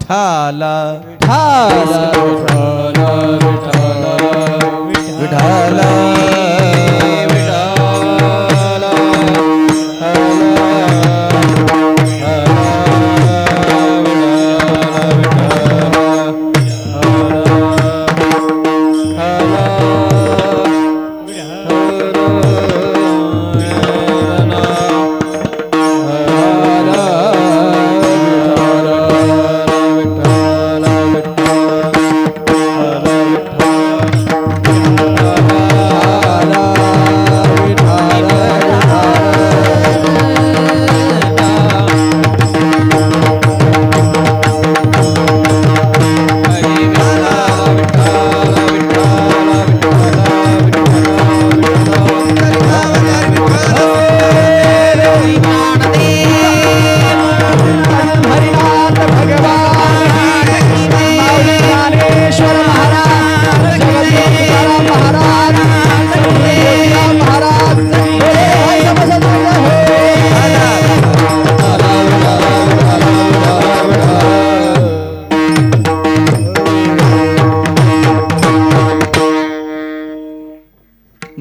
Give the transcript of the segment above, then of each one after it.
विठाला विठाला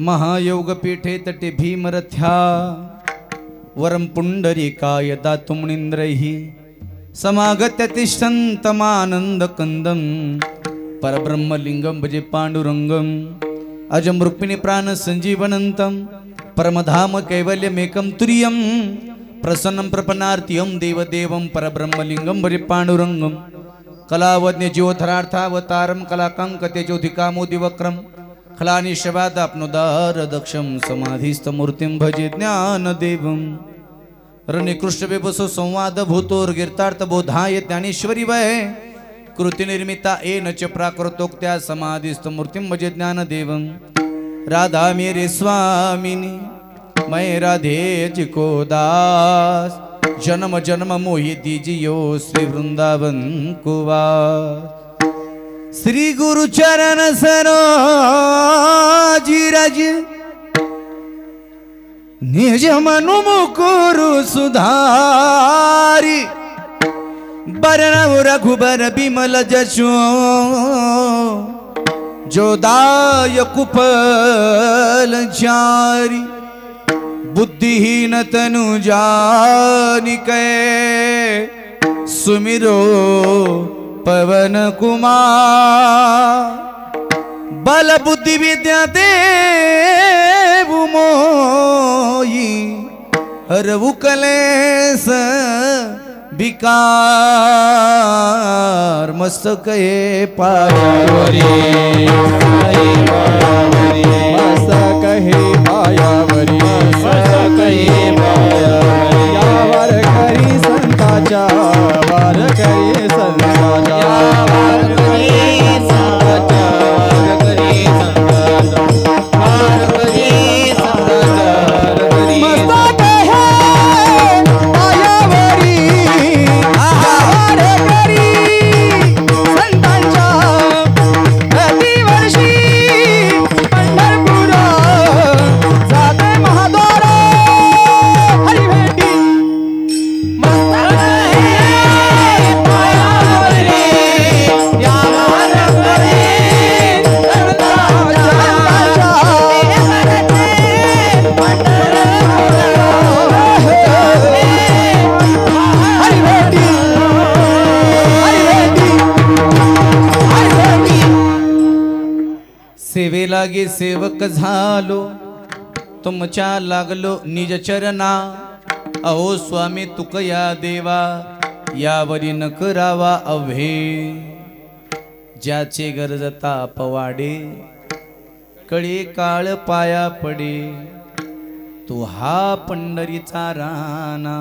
महायोगपीठे तटे भीमरथ्या वरम पुंडरीकाय दातुमनिंद्रैः समागत्य तिष्ठन्तमानन्दकन्दं परब्रह्मलिंगं भजे पाण्डुरङ्गम् अजं रुक्मिणी प्राणसञ्जीवनन्तं परमधाम कैवल्यमेकं तुर्यं प्रसन्नं प्रपन्नार्तियं देवदेवं परब्रह्मलिंगं भजे पाण्डुरङ्गं कलावज्ञ ज्योतिरार्थावतारं कलाकंकतेजोधिकामोदिवक्रं खलानिशवादाप्नुदार दक्षं समाधिस्थमूर्तिं भजे ज्ञानदेवं रणिकृष्णविभुसो संवाद भूतोर्गीर्तार्थबोधाय ज्ञानेश्वरी वै कृतिनिर्मिता येन च प्राकृतोक्त्या समाधिस्थमूर्तिं भजे ज्ञानदेवं राधा मेरे स्वामिनी मैं राधे जिको दास जन्म जन्म मोहि दीजियो श्री वृंदावन को वास श्री गुरु चरण सरोज रज निज मनु मुकुरु सुधारी बरनउ रघुबर बिमल जसो जो दायक कुपल चारी बुद्धिहीन तनु जानिकै सुमिरो पवन कुमार बल बुद्धि विद्या देव मोई हरवु कलेस विकार मस्तक पायावरी मस्तक पायावरी यावर करी संताचा वार करी संताचा सेवे लागे सेवक झालो तुमच्या लागलो निज चरणा अहो स्वामी तुकया देवा यावरी न करावा अभे ज्याचे गरजता पवाडे कळे काळ पाया पडे तू हा पंढरीचा राणा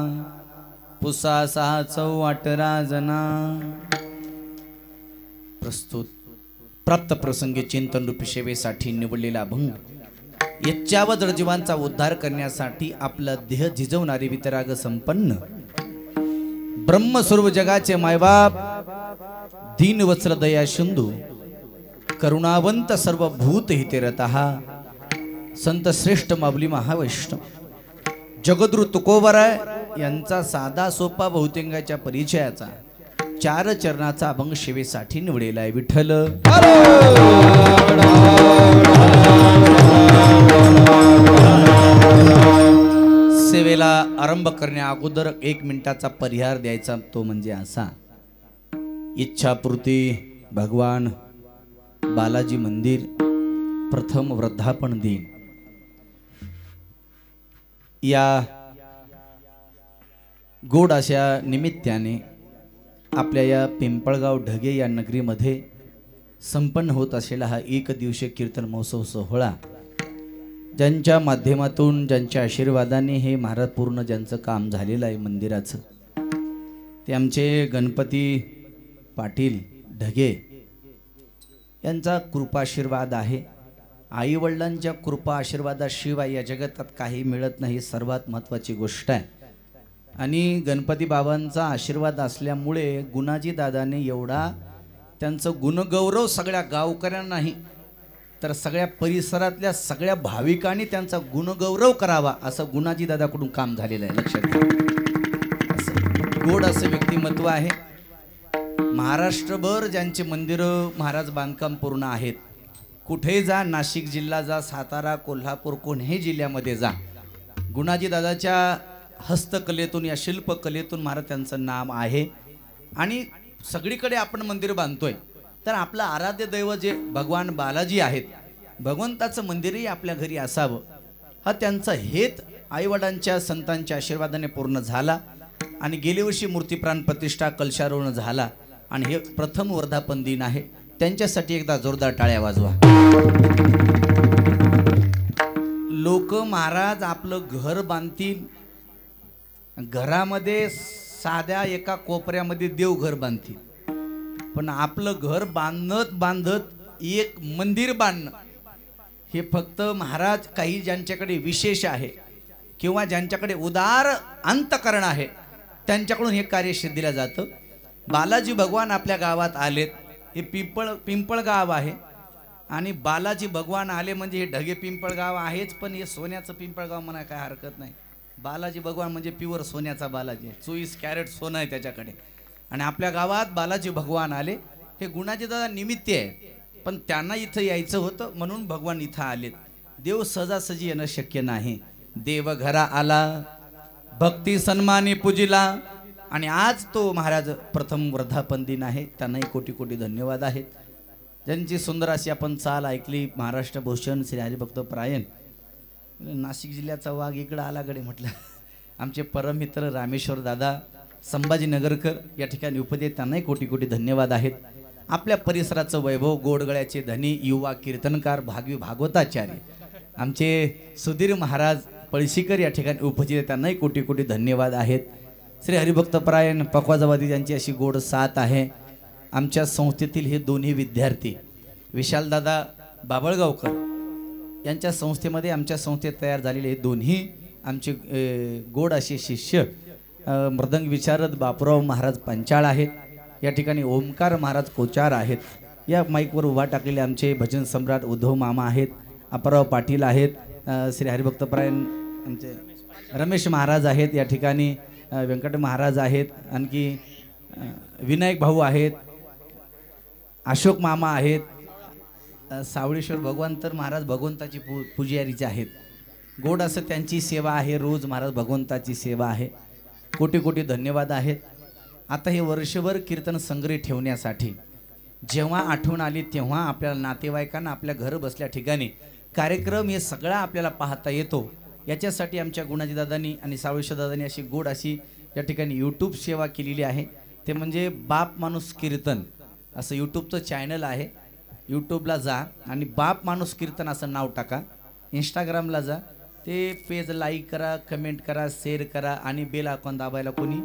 पुसा सहा चौवाट राजना प्रस्तुत प्राप्त प्रसंगी चिंतन रूपी सेवेसाठी निवडलेला अभंग यच्चावदळ जीवांचा उद्धार करण्यासाठी आपला देह झिजवणारे वितराग संपन्न ब्रह्मस्वरूप जगाचे मायबाप दीनवत्सल दया सिंधू करुणावंत सर्व भूत हितेरतः संत श्रेष्ठ माऊली महावैष्णव जगद्गुरु तुकोबराय यांचा साधा सोपा बहुतेंगाच्या परिचयाचा चार चरणाचा अभंग सेवेसाठी निवडलेला आहे. विठ्ठल सेवेला आरंभ करण्या अगोदर 1 मिनिटाचा परिहार द्यायचा, तो म्हणजे असा. इच्छापूर्ती भगवान बालाजी मंदिर प्रथम वर्धापन दिन या गोड अशा निमित्ताने आपल्या या पिंपळगाव ढगे या नगरीमध्ये संपन्न होत असलेला हा 1 दिवसीय कीर्तन महोत्सव सोहळा, ज्यांच्या माध्यमातून ज्यांच्या आशीर्वादाने हे महाराज पूर्ण ज्यांचं काम झालेलं आहे मंदिराचं, ते आमचे गणपती पाटील ढगे यांचा कृपाशीर्वाद आहे. आईवडिलांच्या कृपा आशीर्वादाशिवाय या जगतात काही मिळत नाही, सर्वात महत्त्वाची गोष्ट आहे. आणि गणपती बाबांचा आशीर्वाद असल्यामुळे गुणाजी दादाने एवढा त्यांचं गुणगौरव सगळ्या गावकऱ्यांना नाही तर सगळ्या परिसरातल्या सगळ्या भाविकांनी त्यांचा गुणगौरव करावा असं गुणाजी दादाकडून काम झालेलं आहे. लक्षात घ्या, असं गोड असं व्यक्तिमत्व आहे. महाराष्ट्रभर ज्यांचे मंदिरं महाराज बांधकाम पूर्ण आहेत, कुठेही जा, नाशिक जिल्हा जा, सातारा, कोल्हापूर, कोणत्याही जिल्ह्यामध्ये जा, गुणाजी दादाच्या हस्तकलेतून या शिल्पकलेतून महाराज त्यांचं नाम आहे. आणि सगळीकडे आपण मंदिर बांधतोय तर आपलं आराध्य दैवत जे भगवान बालाजी आहेत, भगवंताचं मंदिरही आपल्या घरी असावं हा त्यांचा हेत आईवडिलांच्या संतांच्या आशीर्वादाने पूर्ण झाला. आणि गेल्या वर्षी मूर्तीप्राण प्रतिष्ठा कलशारोहण झाला आणि हे प्रथम वर्धापन दिन आहे. त्यांच्यासाठी एकदा जोरदार टाळ्या वाजवा. लोक महाराज आपलं घर बांधतील, घरामध्ये साध्या एका कोपऱ्यामध्ये देवघर बांधतील, पण आपलं घर बांधत बांधत एक मंदिर बांधणं हे फक्त महाराज काही ज्यांच्याकडे विशेष आहे किंवा ज्यांच्याकडे उदार अंतकरण आहे त्यांच्याकडून हे कार्य सिद्धीला जातं. बालाजी भगवान आपल्या गावात आलेत. हे पिंपळ गाव आहे आणि बालाजी भगवान आले म्हणजे हे ढगे पिंपळ गाव आहेच, पण हे सोन्याचं पिंपळ गाव म्हणा काय हरकत नाही. बालाजी भगवान म्हणजे प्युअर सोन्याचा बालाजी, 24 कॅरेट सोनं आहे त्याच्याकडे. आणि आपल्या गावात बालाजी भगवान आले. हे गुणाजी दादा निमित्त आहे, पण त्यांना इथं यायचं होतं म्हणून भगवान इथं आलेत. देव सहजासहजी येणं शक्य नाही. देव घरा आला, भक्ती सन्मानी पूजिला. आणि आज तो महाराज प्रथम वर्धापन दिन आहे. त्यांनाही कोटी कोटी धन्यवाद आहेत. ज्यांची सुंदर अशी आपण चाल ऐकली, महाराष्ट्र भूषण श्री हरिभक्त परायण, नाशिक जिल्ह्याचा वाघ इकडं आलाकडे म्हटलं. आमचे परममित्र रामेश्वर दादा संभाजीनगरकर या ठिकाणी उपस्थित, त्यांनाही कोटी कोटी धन्यवाद आहेत. आपल्या परिसराचं वैभव, गोडगळ्याचे धनी युवा कीर्तनकार भागवताचार्य आमचे सुधीर महाराज पळशीकर या ठिकाणी उपस्थित आहेत, त्यांनाही कोटी कोटी धन्यवाद आहेत. श्री हरिभक्त परायण पक्वाजावादी यांची अशी गोड साथ आहे. आमच्या संस्थेतील हे दोन्ही विद्यार्थी विशालदादा बाबळगावकर यांच्या संस्थेमध्ये आमच्या संस्थेत तयार झालेले हे दोन्ही आमचे गोड असे शिष्य मृदंग विशारद बापूराव महाराज पंचाळ आहेत. या ठिकाणी ओमकार महाराज कोचार आहेत. या माईकवर उभा टाकलेले आमचे भजन सम्राट उद्धव मामा आहेत, अप्पाराव पाटील आहेत, श्री हरिभक्त परायण आमचे रमेश महाराज आहेत, या ठिकाणी व्यंकट महाराज आहेत, आणखी विनायक भाऊ आहेत, अशोक मामा आहेत, सावळेश्वर भगवान तर महाराज भगवंताची पुजारीचे आहेत. गोड असं त्यांची सेवा आहे. रोज महाराज भगवंताची सेवा आहे. कोटी कोटी धन्यवाद आहेत. आता हे वर्षभर कीर्तन संग्रह ठेवण्यासाठी जेव्हा आठवण आली तेव्हा आपल्याला नातेवाईकांना आपल्या घर बसल्या ठिकाणी कार्यक्रम हे सगळा आपल्याला पाहता येतो. याच्यासाठी आमच्या गुणाजी दादांनी आणि सावळेश्वर दादांनी अशी गोड अशी या ठिकाणी यूट्यूब सेवा केलेली आहे. ते म्हणजे बाप माणूस कीर्तन असं यूट्यूबचं चॅनल आहे. यूट्यूबला जा आणि बाप माणूस कीर्तन असं नाव टाका. इंस्टाग्रामला जा, ते पेज लाईक करा, कमेंट करा, शेअर करा आणि बेल आयकॉन दाबायला कोणी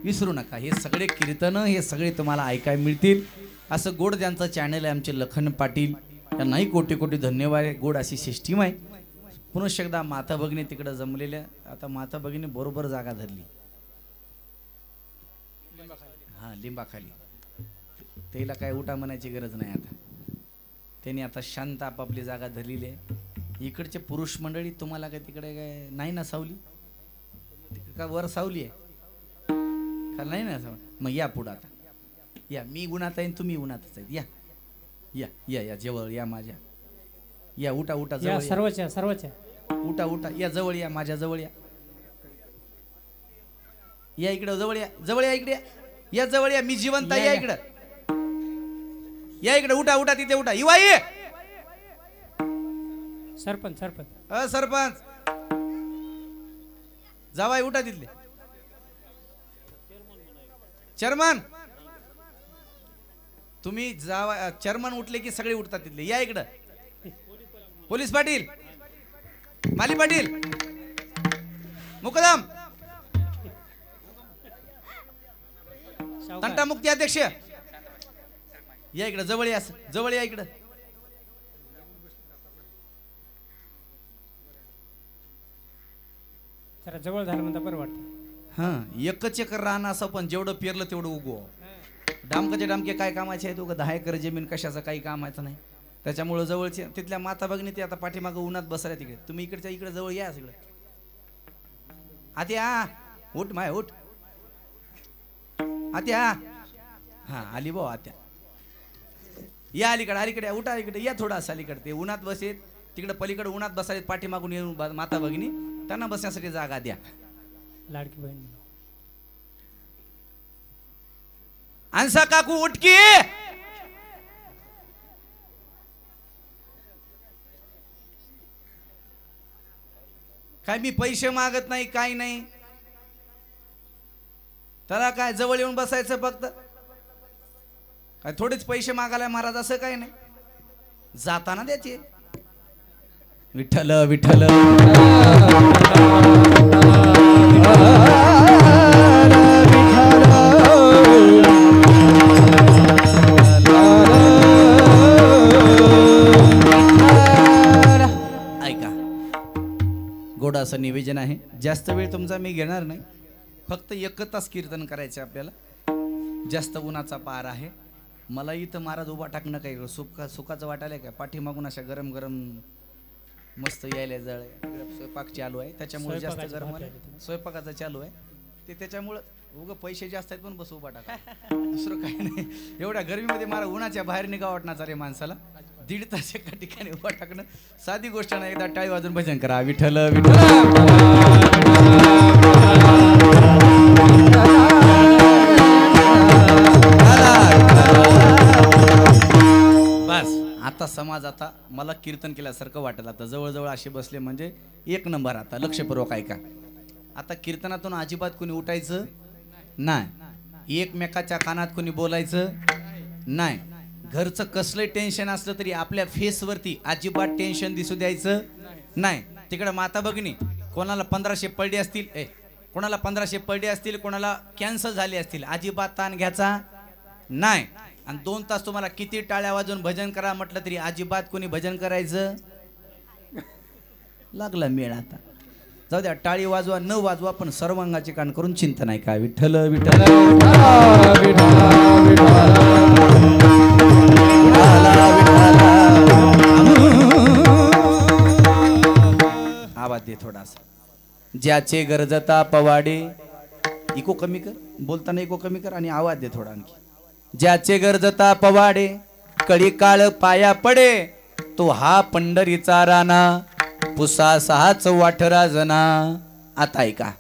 विसरू नका. हे सगळे कीर्तनं हे सगळे तुम्हाला ऐकायला मिळतील. असं गोड ज्यांचं चॅनल आहे आमचे लखन पाटील, यांनाही कोटी कोटी धन्यवाद. गोड अशी सिस्टीम आहे. पुनश्च एकदा माता भगिनी तिकडं जमलेल्या, आता माता भगिनी बरोबर जागा धरली. हां, लिंबाखाली. त्याला काय उठा म्हणायची गरज नाही. आता त्यांनी आता शांत आपापली जागा धरलेली आहे. इकडचे पुरुष मंडळी तुम्हाला काय तिकडे काय नाही ना सावली, तिकडे का वर सावली आहे का नाही ना? मग या पुढं आता या मी उन्हात आहे आणि तुम्ही उन्हातच आहेत. या या या या जवळ या माझ्या. या उठा उठा या जवळ या. सर्वच्या सर्वच्या उठा उठा या जवळ या माझ्या जवळ या. या इकडं जवळ या जवळ या इकडे या. या जवळ या मी जिवंत आहे. या, या या. इकडं या इकडं उठा उठा तिथे उठा. युवा ये सरपंच सरपंच सरपंच जावाय उठा तिथले. चेअरमन तुम्ही जावा. चेअरमन उठले की सगळे उठतात तिथले. या इकडं. पोलीस पाटील माली पाटील मुकदम तंटा मुक्ती अध्यक्ष या इकडं जवळ या. जवळ या इकडं. जरा जवळ झालं म्हणता बरं वाटतं. हा एकच एकर रान असं पण जेवढं पेरलं तेवढं उगव. डामकाचे डामके काय कामाचे आहेत. उगं 10 एकर जमीन कशाचं काही कामाचं नाही. त्याच्यामुळं जवळचे तिथल्या माता भगिनी ते आता पाठीमागं उन्हात बसल्या तिकडे. तुम्ही इकडच्या इकडे जवळ या सगळं. आत्या उठ माय उठ. आत्या हा आली भाऊ आत्या. या अलीकडे अलीकडे उठा अलीकडे या. थोडा असं अलीकडे ते उन्हात बसेत तिकडे पलीकडे उन्हात बसायत पाठीमागून येऊन माता भगिनी त्यांना बसण्यासाठी जागा द्या. लाडकी बहीण आणसा काकू उठकी. काय मी पैसे मागत नाही काही नाही. त्याला काय जवळ येऊन बसायचं फक्त. काय थोडेच पैसे मागायला महाराज असं काही नाही. जाताना द्यायचे. विठ्ठल विठ्ठल ऐका गोड असं निवेदन आहे. जास्त वेळ तुमचा मी घेणार नाही. फक्त 1 तास कीर्तन करायचे आपल्याला. जास्त उन्हाचा पार आहे. मला इथं महाराज उभा टाकणं काही सुखाचं वाटायला काय. पाठीमागून अशा गरम गरम मस्त यायला जळ. स्वयंपाक चालू आहे त्याच्यामुळे जास्त गरम आहे. स्वयंपाकाचं चालू आहे ते त्याच्यामुळं उगं पैसे जास्त आहेत पण बस उभा टाका. दुसरं काही नाही. एवढ्या गरमीमध्ये मला उन्हाच्या बाहेर निघा वाटणार रे माणसाला. 1.5 तास एका ठिकाणी उभा टाकणं साधी गोष्ट नाही. एकदा टाळी वाजून भजन करा. विठ्ठल विठ्ठल बस. आता समाज आता मला कीर्तन केल्यासारखं वाटलं. आता जवळजवळ असे बसले म्हणजे 1 नंबर. आता लक्षपूर्वक ऐका. आता कीर्तनातून अजिबात कोणी उठायचं नाही. एकमेकाच्या कानात कोणी बोलायचं नाही. घरचं कसलं टेन्शन असलं तरी आपल्या फेसवरती अजिबात टेन्शन दिसू द्यायचं नाही. तिकडे माता भगिनी कोणाला 1500 पडले असतील कोणाला 1500 पडले असतील कोणाला कॅन्सर झाले असतील. अजिबात ताण घ्यायचा नाही. आणि 2 तास तुम्हाला किती टाळ्या वाजून भजन करा म्हटलं तरी अजिबात कोणी भजन करायचं. लागला मेळ आता. जाऊ द्या. टाळी वाजवा न वाजवा पण सर्वांगाचे कान करून चिंतन आहे का. विठ्ठल विठ्ठल आवाज दे थोडासा. ज्याचे गरजता पवाडे. इको कमी कर. बोलताना इको कमी कर आणि आवाज दे थोडा आणखी. ज्याचे गरजता पवाडे कळी काळ पाया पडे तो हा पंढरीचा राणा पुसा सहाच वाठरा जना. आता ऐका.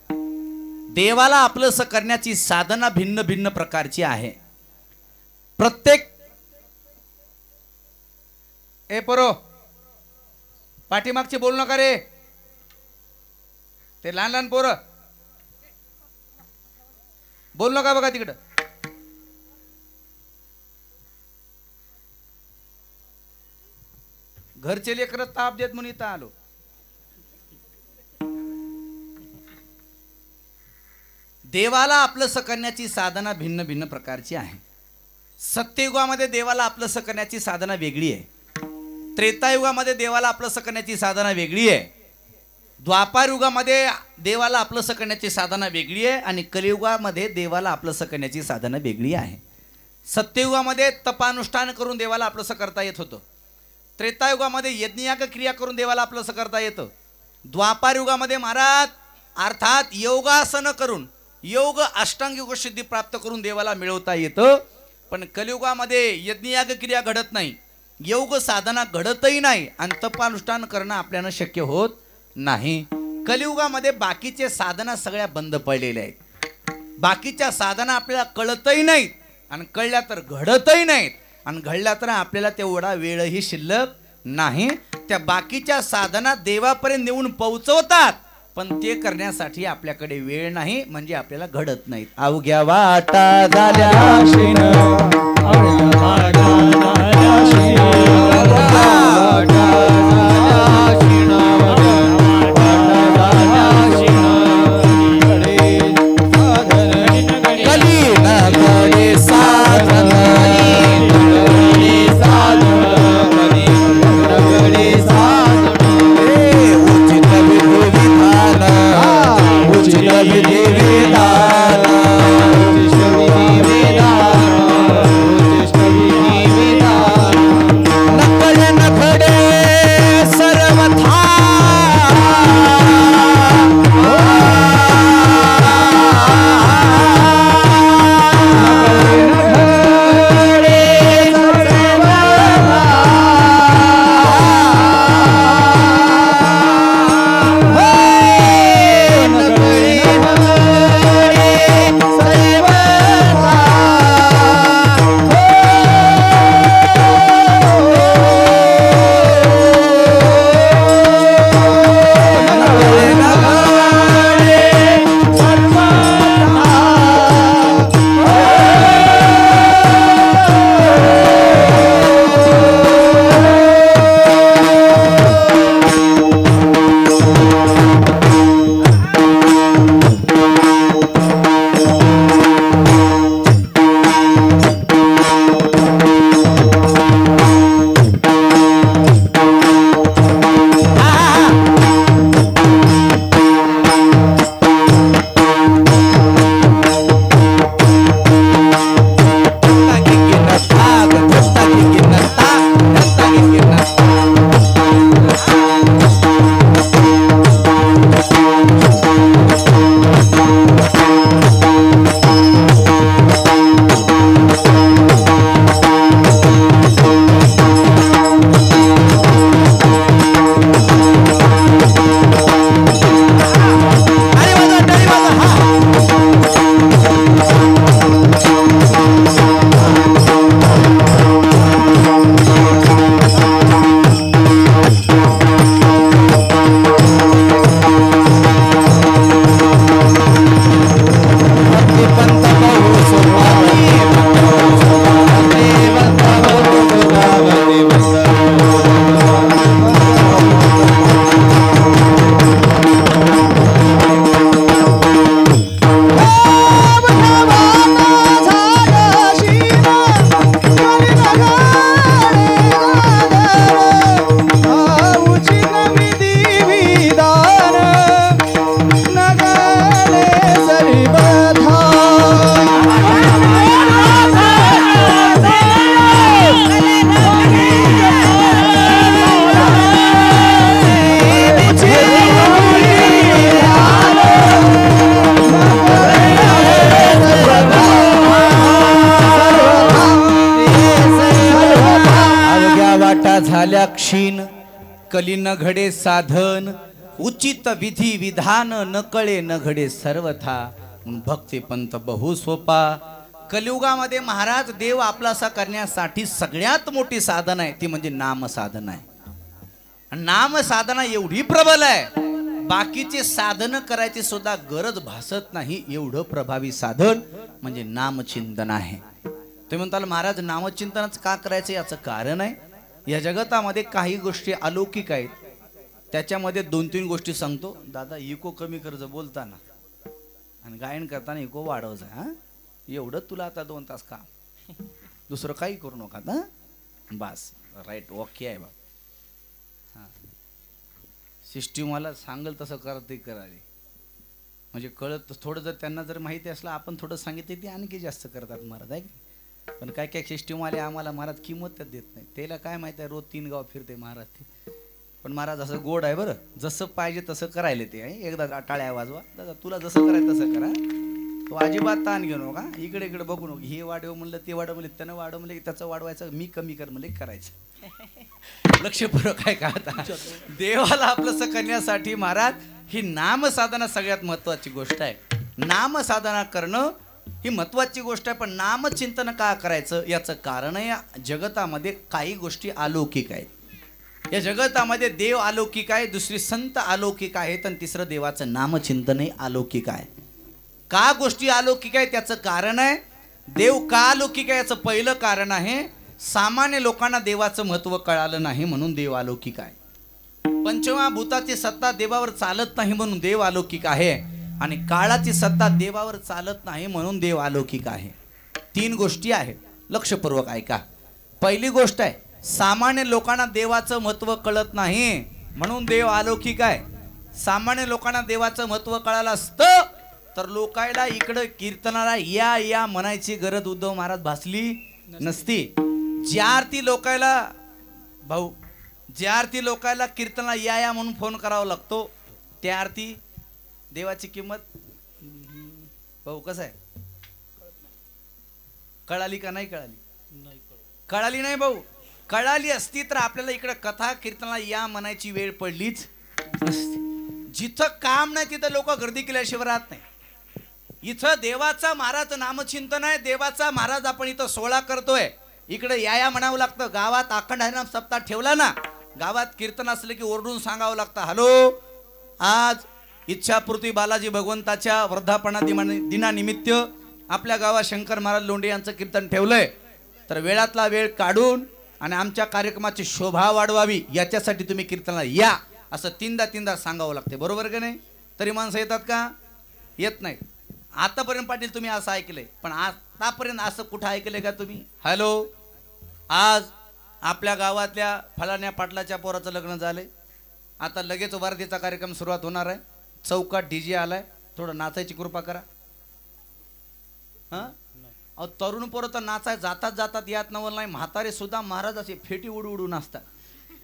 देवाला आपलंसं करण्याची साधना भिन्न भिन्न प्रकारची आहे. प्रत्येक पोरो पाठीमागचे बोलू नका रे. ते लहान लहान पोरं बोलू नका बघा तिकडं. घरचे लेकर ताप देत म्हणून इथं आलो. देवाला आपलंसं करण्याची साधना भिन्न भिन्न प्रकारची आहे. सत्ययुगामध्ये देवाला आपलंसं करण्याची साधना वेगळी आहे. त्रेतायुगामध्ये देवाला आपलंसं करण्याची साधना वेगळी आहे. द्वापार युगामध्ये देवाला आपलंसं करण्याची साधना वेगळी आहे आणि कलियुगामध्ये देवाला आपलंसं करण्याची साधना वेगळी आहे. सत्ययुगामध्ये तपानुष्ठान करून देवाला आपलंसं करता येत होतं. त्रेतायुगामध्ये यज्ञयाग क्रिया करून देवाला आपलंसं करता येतं. द्वापार युगामध्ये महाराज अर्थात योगासन करून योग अष्टांग योग सिद्धी प्राप्त करून देवाला मिळवता येतं. पण कलियुगामध्ये यज्ञयाग क्रिया घडत नाही, योग साधना घडतही नाही आणि तपानुष्ठान करणं आपल्याला शक्य होत नाही. कलियुगामध्ये बाकीचे साधना सगळ्या बंद पडलेल्या आहेत. बाकीच्या साधना आपल्याला कळतही नाहीत आणि कळल्या तर घडतही नाहीत आणि घडल्या तर आपल्याला तेवढा वेळही शिल्लक नाही. त्या बाकीच्या साधना देवापर्यंत नेऊन पोहोचवतात, पण ते करण्यासाठी आपल्याकडे वेळ नाही, म्हणजे आपल्याला घडत नाहीत. अवघ्या वाटा झाल्या क्षीण, अवघ्या वाटा झाल्या क्षीण, अवघ्या वाटा झाल्या क्षीण, अवघ्या वाटा झाल्या क्षीण. कलीनगडे साधन, कलीनगडे साधन, कलीनगडे साधन. उचित विधी विधान, उचित विधी विधान, उचित विधी विधान, उचित विधी विधान. नकळ नखडे सर्वथा, झाल्या क्षीण, कली न घडे साधन, उचित विधी विधान, न कळे न घडे सर्वथा. भक्ती पंथ बहु सोपा. कलियुगामध्ये महाराज देव आपलासा करण्यासाठी सगळ्यात मोठी साधन आहे ती म्हणजे नाम साधना आहे. नाम साधना एवढी प्रबल आहे, बाकीचे साधन करायची सुद्धा गरज भासत नाही, एवढं प्रभावी साधन म्हणजे नामचिंतन आहे. तुम्ही म्हणताल महाराज नामचिंतनच का करायचं, याचं कारण आहे. या जगतामध्ये काही गोष्टी अलौकिक आहेत, त्याच्यामध्ये 2-3 गोष्टी सांगतो. दादा इको कमी कर्ज बोलताना आणि गायन करताना इको वाढवजा. हा एवढं तुला आता 2 तास काम, दुसरं काही करू नका ना, बस राईट ओके आहे बा. हां सिस्टीम मला सांगेल तसं करते करावे, म्हणजे कळत थोडं. जर त्यांना जर माहिती असलं आपण थोडं सांगितलं ते आणखी जास्त करतात महाराज आहे. पण काय काय सिस्टीमवाले आम्हाला महाराज किंमत देत नाही, त्याला काय माहिती आहे रोज 3 गाव फिरते महाराज ते. पण महाराज असं गोड आहे बरं, जसं पाहिजे तसं करायला ते. एकदा टाळ्या वाजवा दादा, तुला जसं करायचं तसं करा, तो अजिबात ताण घेऊ नका, इकडे इकडे बघू नको, हे वाढव म्हणलं ते वाढव म्हणलं त्यानं वाढव म्हणलं त्याचं वाढवायचं, मी कमी कर म्हणलं करायचं. लक्षपूर्वक आहे का? आता देवाला आपलं करण्यासाठी महाराज ही नामसाधना सगळ्यात महत्वाची गोष्ट आहे. नामसाधना करणं ही महत्वाची गोष्ट आहे. पण नामचिंतन का करायचं याचं कारण आहे, या जगतामध्ये काही गोष्टी अलौकिक आहेत. या जगतामध्ये देव अलौकिक आहे, दुसरी संत अलौकिक आहेत आणि तिसरं देवाचं नामचिंतनही अलौकिक आहे. का गोष्टी अलौकिक आहे त्याचं कारण आहे, देव का अलौकिक आहे याचं पहिलं कारण आहे, सामान्य लोकांना देवाचं महत्व कळालं नाही म्हणून देव अलौकिक आहे. पंचमा भूताची सत्ता देवावर चालत नाही म्हणून देव अलौकिक आहे, आणि काळाची सत्ता देवावर चालत नाही म्हणून देव अलौकिक आहे. 3 गोष्टी आहेत, लक्षपूर्वक ऐका. पहिली गोष्ट आहे, सामान्य लोकांना देवाचं महत्व कळत नाही म्हणून देव अलौकिक आहे. सामान्य लोकांना देवाचं महत्व कळालं असतं तर लोकायला इकडं कीर्तनाला या या म्हणायची गरज उद्धव महाराज भासली नसती. ज्या अर्थी लोकायला भाऊ, ज्या अर्थी लोकायला कीर्तनाला या या म्हणून फोन करावा लागतो, त्या अर्थी देवाची किंमत भाऊ कसं आहे, कळाली का नाही कळाली? कळाली नाही भाऊ. कळाली असती तर आपल्याला इकडे कथा कीर्तनाला या म्हणायची वेळ पडलीच नसती. जिथं काम नाही तिथं लोक गर्दी केल्याशिवाय राहत नाही. इथं देवाचा महाराज नामचिंतन आहे, देवाचा महाराज आपण इथं सोहळा करतोय, इकडे या म्हणावं लागतं. गावात अखंड हरिनाम सप्ताह ठेवला ना, गावात कीर्तन असलं की ओरडून सांगावं लागतं, हॅलो आज इच्छापूर्ती बालाजी भगवंताच्या वर्धापना दिनानिमित्त आपल्या गावात शंकर महाराज लोंढे यांचं कीर्तन ठेवलंय, तर वेळातला वेळ काढून आणि आमच्या कार्यक्रमाची शोभा वाढवावी याच्यासाठी तुम्ही कीर्तनाला या असं 3दा सांगावं लागते. बरोबर का नाही? तरी माणसं येतात का? येत नाही. आतापर्यंत पाटील तुम्ही असं ऐकलंय, पण आतापर्यंत असं कुठं ऐकलंय का तुम्ही? हॅलो आज आपल्या गावातल्या फलाण्या पाटलाच्या पोराचं लग्न झालंय, आता लगेच वारतीचा कार्यक्रम सुरुवात होणार आहे, चौकात डीजे आलाय, थोडं नाचायची कृपा करा. हा अहो तरुण पोरं तर नाचाय जातात जातात यात नवल नाही, म्हातारे सुद्धा महाराज असे फेटी उडू उडून असतात.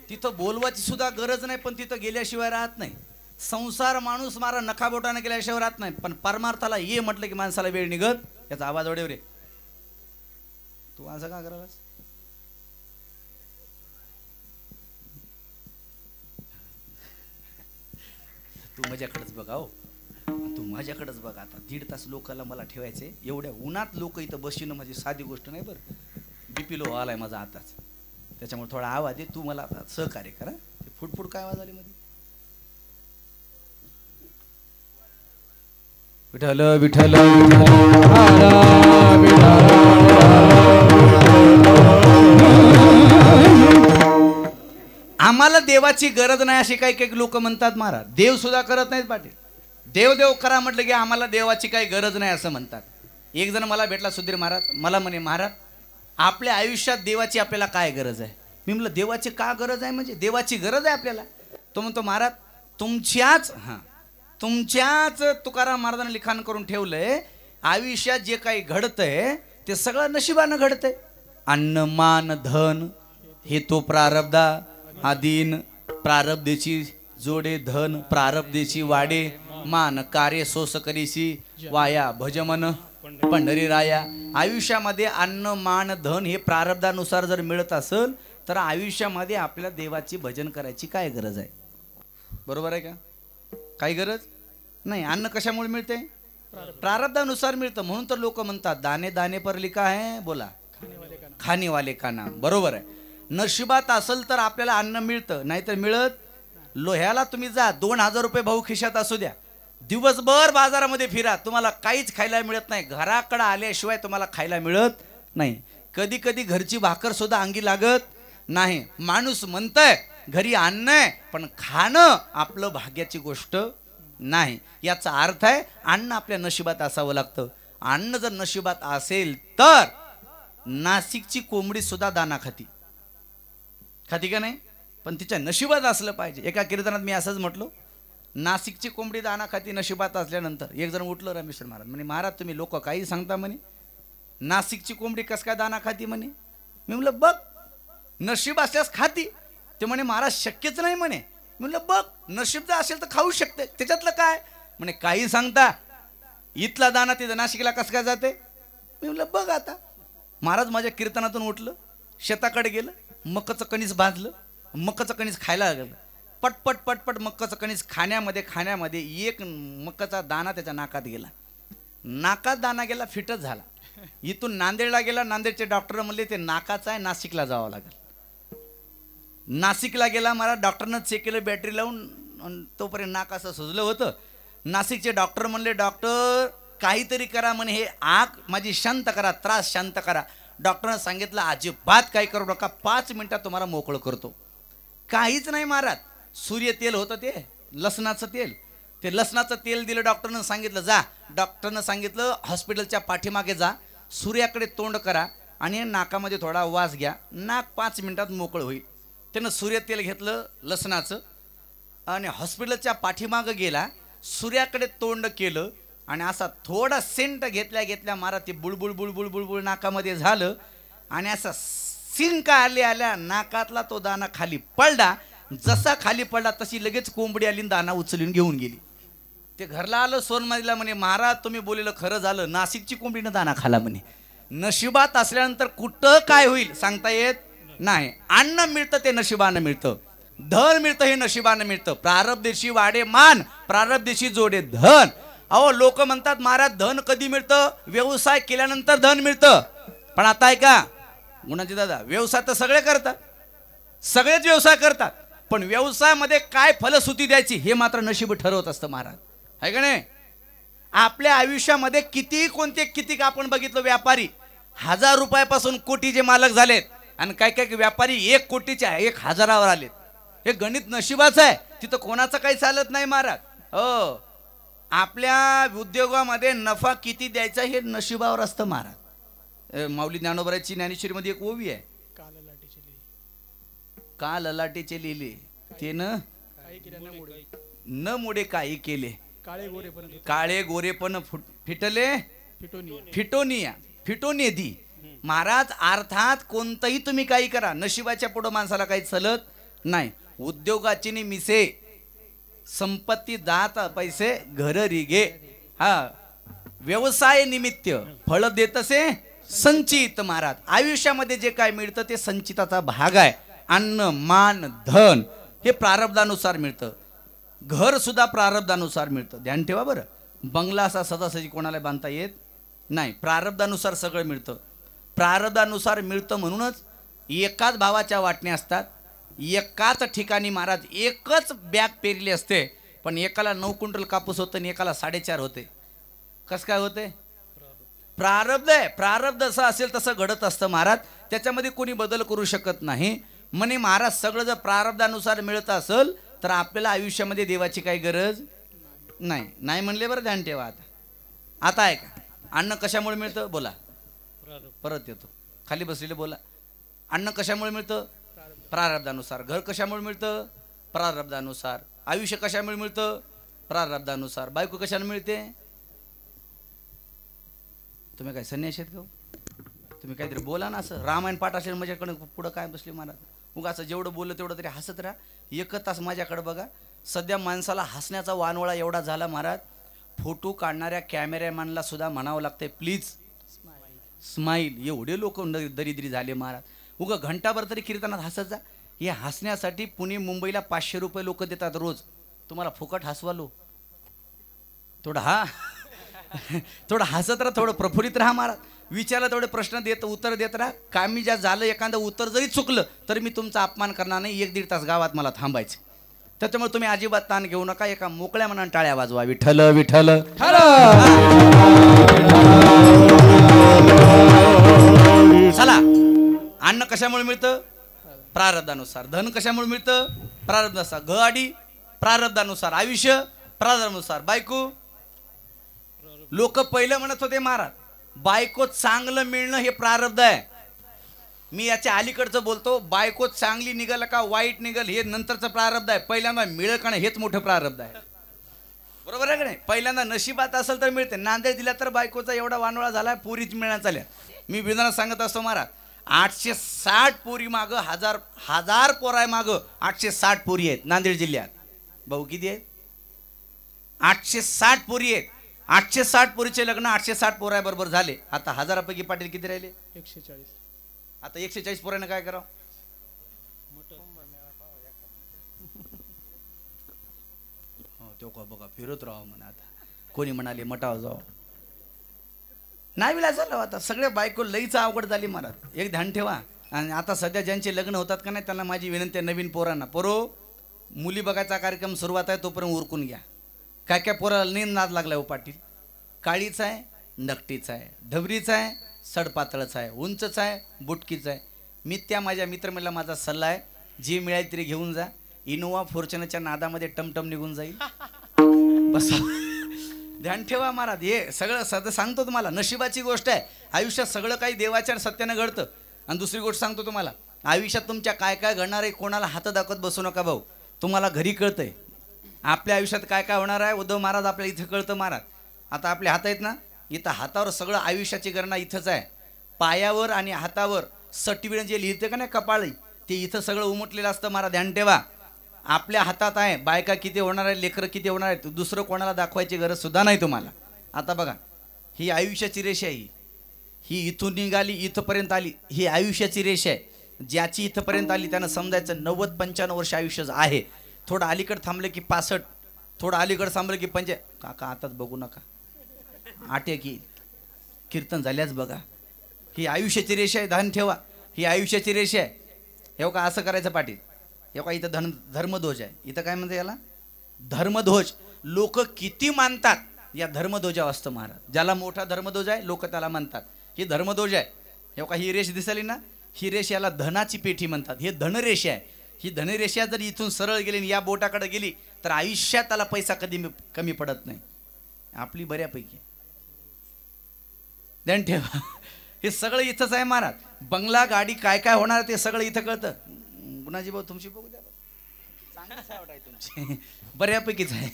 तिथं बोलवायची सुद्धा गरज नाही, पण तिथं गेल्याशिवाय राहत नाही. संसार माणूस मारा नखाबोटाने गेल्याशिवाय राहत नाही, पण परमार्थाला ये म्हटलं की माणसाला वेळ निघत. याचा आवाज ओढेव रे, तू असं का करायलास? तू माझ्याकडेच बघा हो, तू माझ्याकडेच बघ. आता 1.5 तास लोकांना मला ठेवायचे, एवढ्या उन्हात लोक इथं बसणं म्हणजे साधी गोष्ट नाही बरं. बीपी लो आलाय माझा आताच, त्याच्यामुळे थोडा आवाज आहे, तू मला आता सहकार्य करा. फुटफुट काय आवाज आली मध्ये? विठ्ठल विठ्ठल आम्हाला देवाची गरज नाही असे काही काही लोक म्हणतात महाराज. देव सुद्धा करत नाहीत पाटील. देव देव करा म्हटलं की आम्हाला देवाची काही गरज नाही असं म्हणतात. एक जण मला भेटला सुधीर महाराज, मला म्हणे महाराज आपल्या आयुष्यात देवाची आपल्याला काय गरज आहे? मी म्हटलं देवाची का गरज आहे म्हणजे? देवाची गरज आहे आपल्याला. तो म्हणतो महाराज तुमच्याच तुकाराम महाराजांनी लिखाण करून ठेवलंय, आयुष्यात जे काही घडतंय ते सगळं नशिबानं घडतंय. अन्न मान धन हे तो प्रारब्धा आदीन, प्रारब्धेची जोडे धन प्रारब्धेची वाडे, मान कार्य सोस करीसी वाया भजमन पंढरी राया. आयुष्यामध्ये अन्न मान धन हे प्रारब्धानुसार जर मिळत असेल तर आयुष्यामध्ये आपल्याला देवाची भजन करायची काय गरज आहे? बरोबर आहे का? काही गरज नाही. अन्न कशामुळे मिळते? प्रारब्धानुसार मिळतं. म्हणून तर लोक म्हणतात दाने दाने पर लिखा है, बोला खाने वाले का नाम. बरोबर आहे. नशिबात असेल तर आपल्याला अन्न मिळतं, नाहीतर मिळत. लोह्याला तुम्ही जा, 2000 रुपये भाऊ खिशात असू द्या, दिवसभर बाजारामध्ये फिरा, तुम्हाला काहीच खायला मिळत नाही. घराकडे आल्याशिवाय तुम्हाला खायला मिळत नाही. कधी कधी घरची भाकर सुद्धा अंगी लागत नाही. माणूस म्हणतंय घरी अन्न आहे, पण खाणं आपलं भाग्याची गोष्ट नाही. याचा अर्थ आहे अन्न आपल्या नशिबात असावं लागतं. अन्न जर नशिबात असेल तर नाशिकची कोंबडी सुद्धा दाना खाती का नाही? पण तिच्या नशिबात असलं पाहिजे. एका कीर्तनात मी असंच म्हटलो, नाशिकची कोंबडी दाना खाती नशिबात असल्यानंतर एक जण उठलं रमेश्वर महाराज म्हणे, महाराज तुम्ही लोक काही सांगता म्हणे, नाशिकची कोंबडी कस काय दाना खाती म्हणे. मी म्हणलं बघ नशीब असल्यास खाती. ते म्हणे महाराज शक्यच नाही म्हणे. मी म्हणलं बघ नशीब जर असेल तर खाऊ शकते, त्याच्यातलं काय म्हणे. काही सांगता इथला दाना तिथं नाशिकला कसं काय जाते? मी म्हणलं बघ आता. महाराज माझ्या कीर्तनातून उठलं, शेताकडे गेलं, मक्काचं कणीस भाजलं, मक्काचं कणीस खायला लागलं. पटपट पटपट मक्काचं कणीस खाण्यामध्ये एक मक्काचा दाना त्याच्या नाकात गेला. नाकात दाना गेला, फिटच झाला. इथून नांदेडला गेला. नांदेडचे डॉक्टर म्हणले ते नाकाचं आहे, नाशिकला जावं लागेल. नाशिकला गेला. मला डॉक्टरनं चेक केलं बॅटरी लावून, तोपर्यंत नाक असं सुजलं होतं. नाशिकचे डॉक्टर म्हणले डॉक्टर काहीतरी करा म्हणे, हे आग माझी शांत करा, त्रास शांत करा. डॉक्टरनं सांगितलं अजिबात काही करू नका, 5 मिनिटात तुम्हाला मोकळं करतो. काहीच नाही महाराज. सूर्य तेल होतं ते लसणाचं तेल, ते लसणाचं तेल दिलं. डॉक्टरनं सांगितलं जा. डॉक्टरनं सांगितलं हॉस्पिटलच्या पाठीमागे जा, सूर्याकडे तोंड करा आणि नाकामध्ये थोडा वास घ्या, नाक 5 मिनिटात मोकळं होईल. त्यानं सूर्य तेल घेतलं लसणाचं आणि हॉस्पिटलच्या पाठीमागं गेला, सूर्याकडे तोंड केलं आणि असा थोडा सेंट घेतल्या महाराज ते बुळबुळ बुळबुळ बुळबुळ नाकामध्ये झालं आणि असा सिंका आल्या नाकातला तो दाना खाली पडला. जसा खाली पडला तशी लगेच कोंबडी आली, दाना उचलून घेऊन गेली. ते घरला आलं, सोनमधीला म्हणे महाराज तुम्ही बोललेलं खरं झालं, नाशिकची कोंबडीनं दाना खाला म्हणे. नशिबात असल्यानंतर कुठं काय होईल सांगता येत नाही. अन्न मिळतं ते नशिबानं मिळतं, धन मिळतं हे नशिबानं मिळतं. प्रारब्ध दिवशी वाडे मान, प्रारब्ध दिवशी जोडे धन. अहो लोक म्हणतात महाराज धन कधी मिळतं? व्यवसाय केल्यानंतर धन मिळतं. पण आता आहे का गुणाजी दादा, व्यवसाय तर सगळे करतात, सगळेच व्यवसाय करतात, पण व्यवसायामध्ये काय फलश्रुती द्यायची हे मात्र नशीब ठरवत असतं महाराज, आहे का नाही? आपल्या आयुष्यामध्ये किती आपण बघितलं, व्यापारी 1000 रुपयापासून कोटीचे मालक झालेत आणि काय व्यापारी 1 कोटीचे 1000वर आलेत. हे गणित नशिबाचं आहे, तिथं कोणाचं काही चालत नाही महाराज. हो, आपल्या उद्योगामध्ये नफा किती द्यायचा हे नशिबावर असतं महाराज. माऊली ज्ञानोबराची ज्ञानेश्वरीमध्ये एक ओवी आहे, का ललाटेचे लिहिले ते न मोडे काही केले, काळे गोरे पण फिटले फिटोनी दी. महाराज अर्थात कोणतंही तुम्ही काही करा, नशिबाच्या पुढे माणसाला काही चलत नाही. उद्योगाची मिसे संपत्ती दात पैसे घर रिगे. हा, व्यवसाय निमित्त फळ देतसे संचित. महाराज आयुष्यामध्ये जे काय मिळतं ते संचिताचा भाग आहे. अन्न मान धन हे प्रारब्धानुसार मिळतं, घर सुद्धा प्रारब्धानुसार मिळतं. ध्यान ठेवा बरं, बंगला असा सहजासहजी कोणाला बांधता येत नाही, प्रारब्धानुसार सगळं मिळतं. प्रारब्धानुसार मिळतं म्हणूनच एकाच भावाच्या वाटण्या असतात, एकाच ठिकाणी महाराज एकच बॅग पेरली असते, पण एकाला 9 क्विंटल कापूस होतं आणि एकाला 4.5 होते. कसं काय होते? प्रारब्ध आहे. प्रारब्ध असं असेल तसं घडत असतं महाराज, त्याच्यामध्ये कोणी बदल करू शकत नाही. म्हणे महाराज सगळं जर प्रारब्धानुसार मिळत असेल तर आपल्याला आयुष्यामध्ये देवाची काही गरज नाही म्हणले बरं. ध्यान ठेवा. आता आहे का अन्न कशामुळे मिळतं? बोला, परत येतो खाली बसलेले बोला. अन्न कशामुळे मिळतं? प्रारब्धानुसार. घर कशामुळे मिळतं? प्रारब्धानुसार. आयुष्य कशामुळे मिळतं? प्रारब्धानुसार. बायको कशाने मिळते? तुम्ही काय संन्याशी आहेत का? तुम्ही काहीतरी बोला ना. असं रामायण पाठ असेल माझ्याकडे पुढं काय बसले महाराज, उगा असं जेवढं बोललं तेवढं तरी हसत राहा. 1 तास माझ्याकडे बघा. सध्या माणसाला हसण्याचा वानवळा एवढा झाला महाराज, फोटो काढणाऱ्या कॅमेरामॅनला सुद्धा म्हणावं लागतंय प्लीज स्माईल. एवढे लोक दरिद्री झाले महाराज. उगा घंटाभर तरी कीर्तनात हसत जा. हे हसण्यासाठी पुणे मुंबईला 500 रुपये लोक देतात रोज. तुम्हाला फुकट हसवालो थोडं हसत राहा, थोडं प्रफुल्लित राहा महाराज. विचारला तेवढे प्रश्न देत उत्तर देत राहा. कामी ज्या झालं एखादं उत्तर जरी चुकलं तरी मी तुमचा अपमान करणार नाही. 1-1.5 तास गावात मला थांबायचे. त्याच्यामुळे तुम्ही अजिबात ताण घेऊ नका. एका मोकळ्या मनाने टाळ्या वाजवा. विठ्ठल विठ्ठल. चला, अन्न कशामुळे मिळतं? प्रारब्धानुसार. धन कशामुळे मिळतं? प्रारब्धानुसार. गाडी प्रारब्धानुसार. आयुष्य प्रारब्धानुसार. बायको, लोक पहिलं म्हणत होते महाराज बायको चांगलं मिळणं हे प्रारब्ध आहे. मी याच्या अलीकडचं बोलतो, बायको चांगली निघाल का वाईट निघाल हे नंतरचं प्रारब्ध आहे. पहिल्यांदा मिळेल का नाही हेच मोठं प्रारब्ध आहे. बरोबर आहे का नाही? पहिल्यांदा नशिबात असेल तर मिळते. नांदेड दिला तर बायकोचा एवढा वानोळा झाला, पुरीच मिळण्यात चालल्या. मी विधानात सांगत असतो महाराज 860 पोरी मागं हजार पोराय मागं 860 पोरी आहेत नांदेड जिल्ह्यात. भाऊ किती आहेत? 860 पोरी आहेत. 860 पोरीचे लग्न 860 पोराबरोबर झाले. आता 1000पैकी पाटील किती राहिले? 140. आता 140 पोरांना काय करावं? तो का बघा फिरत राहावं म्हणा. आता कोणी म्हणाले मटाव जाव नाही विला झालं. आता सगळ्या बायको लईच अवघड झाली महाराज. एक ध्यान ठेवा. आणि आता सध्या ज्यांचे लग्न होतात का नाही त्यांना माझी विनंती आहे, नवीन पोरांना, पोरो मुली बघायचा कार्यक्रम सुरुवात आहे तोपर्यंत उरकून घ्या. काय काय पोराला नेन नाद लागलाय हो पाटील. काळीच आहे, नकटीचा आहे, ढबरीचा आहे, सडपातळच आहे, उंचच आहे, बुटकीच आहे. मी त्या माझ्या मित्रमंडळाला माझा सल्ला आहे, जे मिळाले तरी घेऊन जा. इनोवा फॉर्च्युनरच्या नादामध्ये टमटम निघून जाईल. बस ध्यान ठेवा महाराज. हे सगळं सध्या सांगतो तुम्हाला, नशिबाची गोष्ट आहे. आयुष्यात सगळं काही देवाच्या सत्यानं घडतं. आणि दुसरी गोष्ट सांगतो तुम्हाला, आयुष्यात तुमच्या काय काय घडणार आहे कोणाला हात दाखवत बसू नका भाऊ. तुम्हाला घरी कळतंय आपल्या आयुष्यात काय काय होणार आहे. उद्धव महाराज आपल्या इथं कळतं महाराज. आता आपले हात आहेत ना, इथं हातावर सगळं आयुष्याची गणना इथंच आहे. पायावर आणि हातावर सटविण जे लिहिते का नाही कपाळी, ते इथं सगळं उमटलेलं असतं महाराज. ध्यान ठेवा. आपल्या हातात आहे बायका किती होणार आहे, लेकरं किती होणार आहेत, दुसरं कोणाला दाखवायची गरज सुद्धा नाही तुम्हाला. आता बघा, ही आयुष्याची रेषा आहे. ही इथून निघाली इथपर्यंत आली, ही आयुष्याची रेषा आहे. ज्याची इथपर्यंत आली त्यानं समजायचं 90-95 वर्ष आयुष्य आहे. थोडं अलीकडे थांबलं की 65, थोडं अलीकडे थांबलं की 50. काका आताच बघू नका, आटे की कीर्तन झाल्याच बघा. ही आयुष्याची रेषा आहे. ध्यान ठेवा, ही आयुष्याची रेषा आहे. हे का असं करायचं पाटील. हे का इथं धर्मध्वज आहे. इथं काय म्हणते याला धर्मध्वज. लोक किती मानतात या धर्मध्वजावर असतं महाराज. ज्याला मोठा धर्मध्वज आहे लोक त्याला मानतात. ही धर्मध्वज आहे. हे का ही रेष दिसली ना, ही रेष याला धनाची पेठी म्हणतात. हे धनरेषा आहे. ही धनरेषा जर इथून सरळ गेली या बोटाकडे गेली तर आयुष्यात त्याला पैसा कधी कमी पडत नाही. आपली बऱ्यापैकी. ध्यान ठेवा, हे सगळं इथंच आहे महाराज. बंगला गाडी काय काय होणार ते सगळं इथं कळतं. गुणाजी भाऊ तुमची बघू द्या, चांगली सावट आहे तुमची, बऱ्यापैकीच आहे.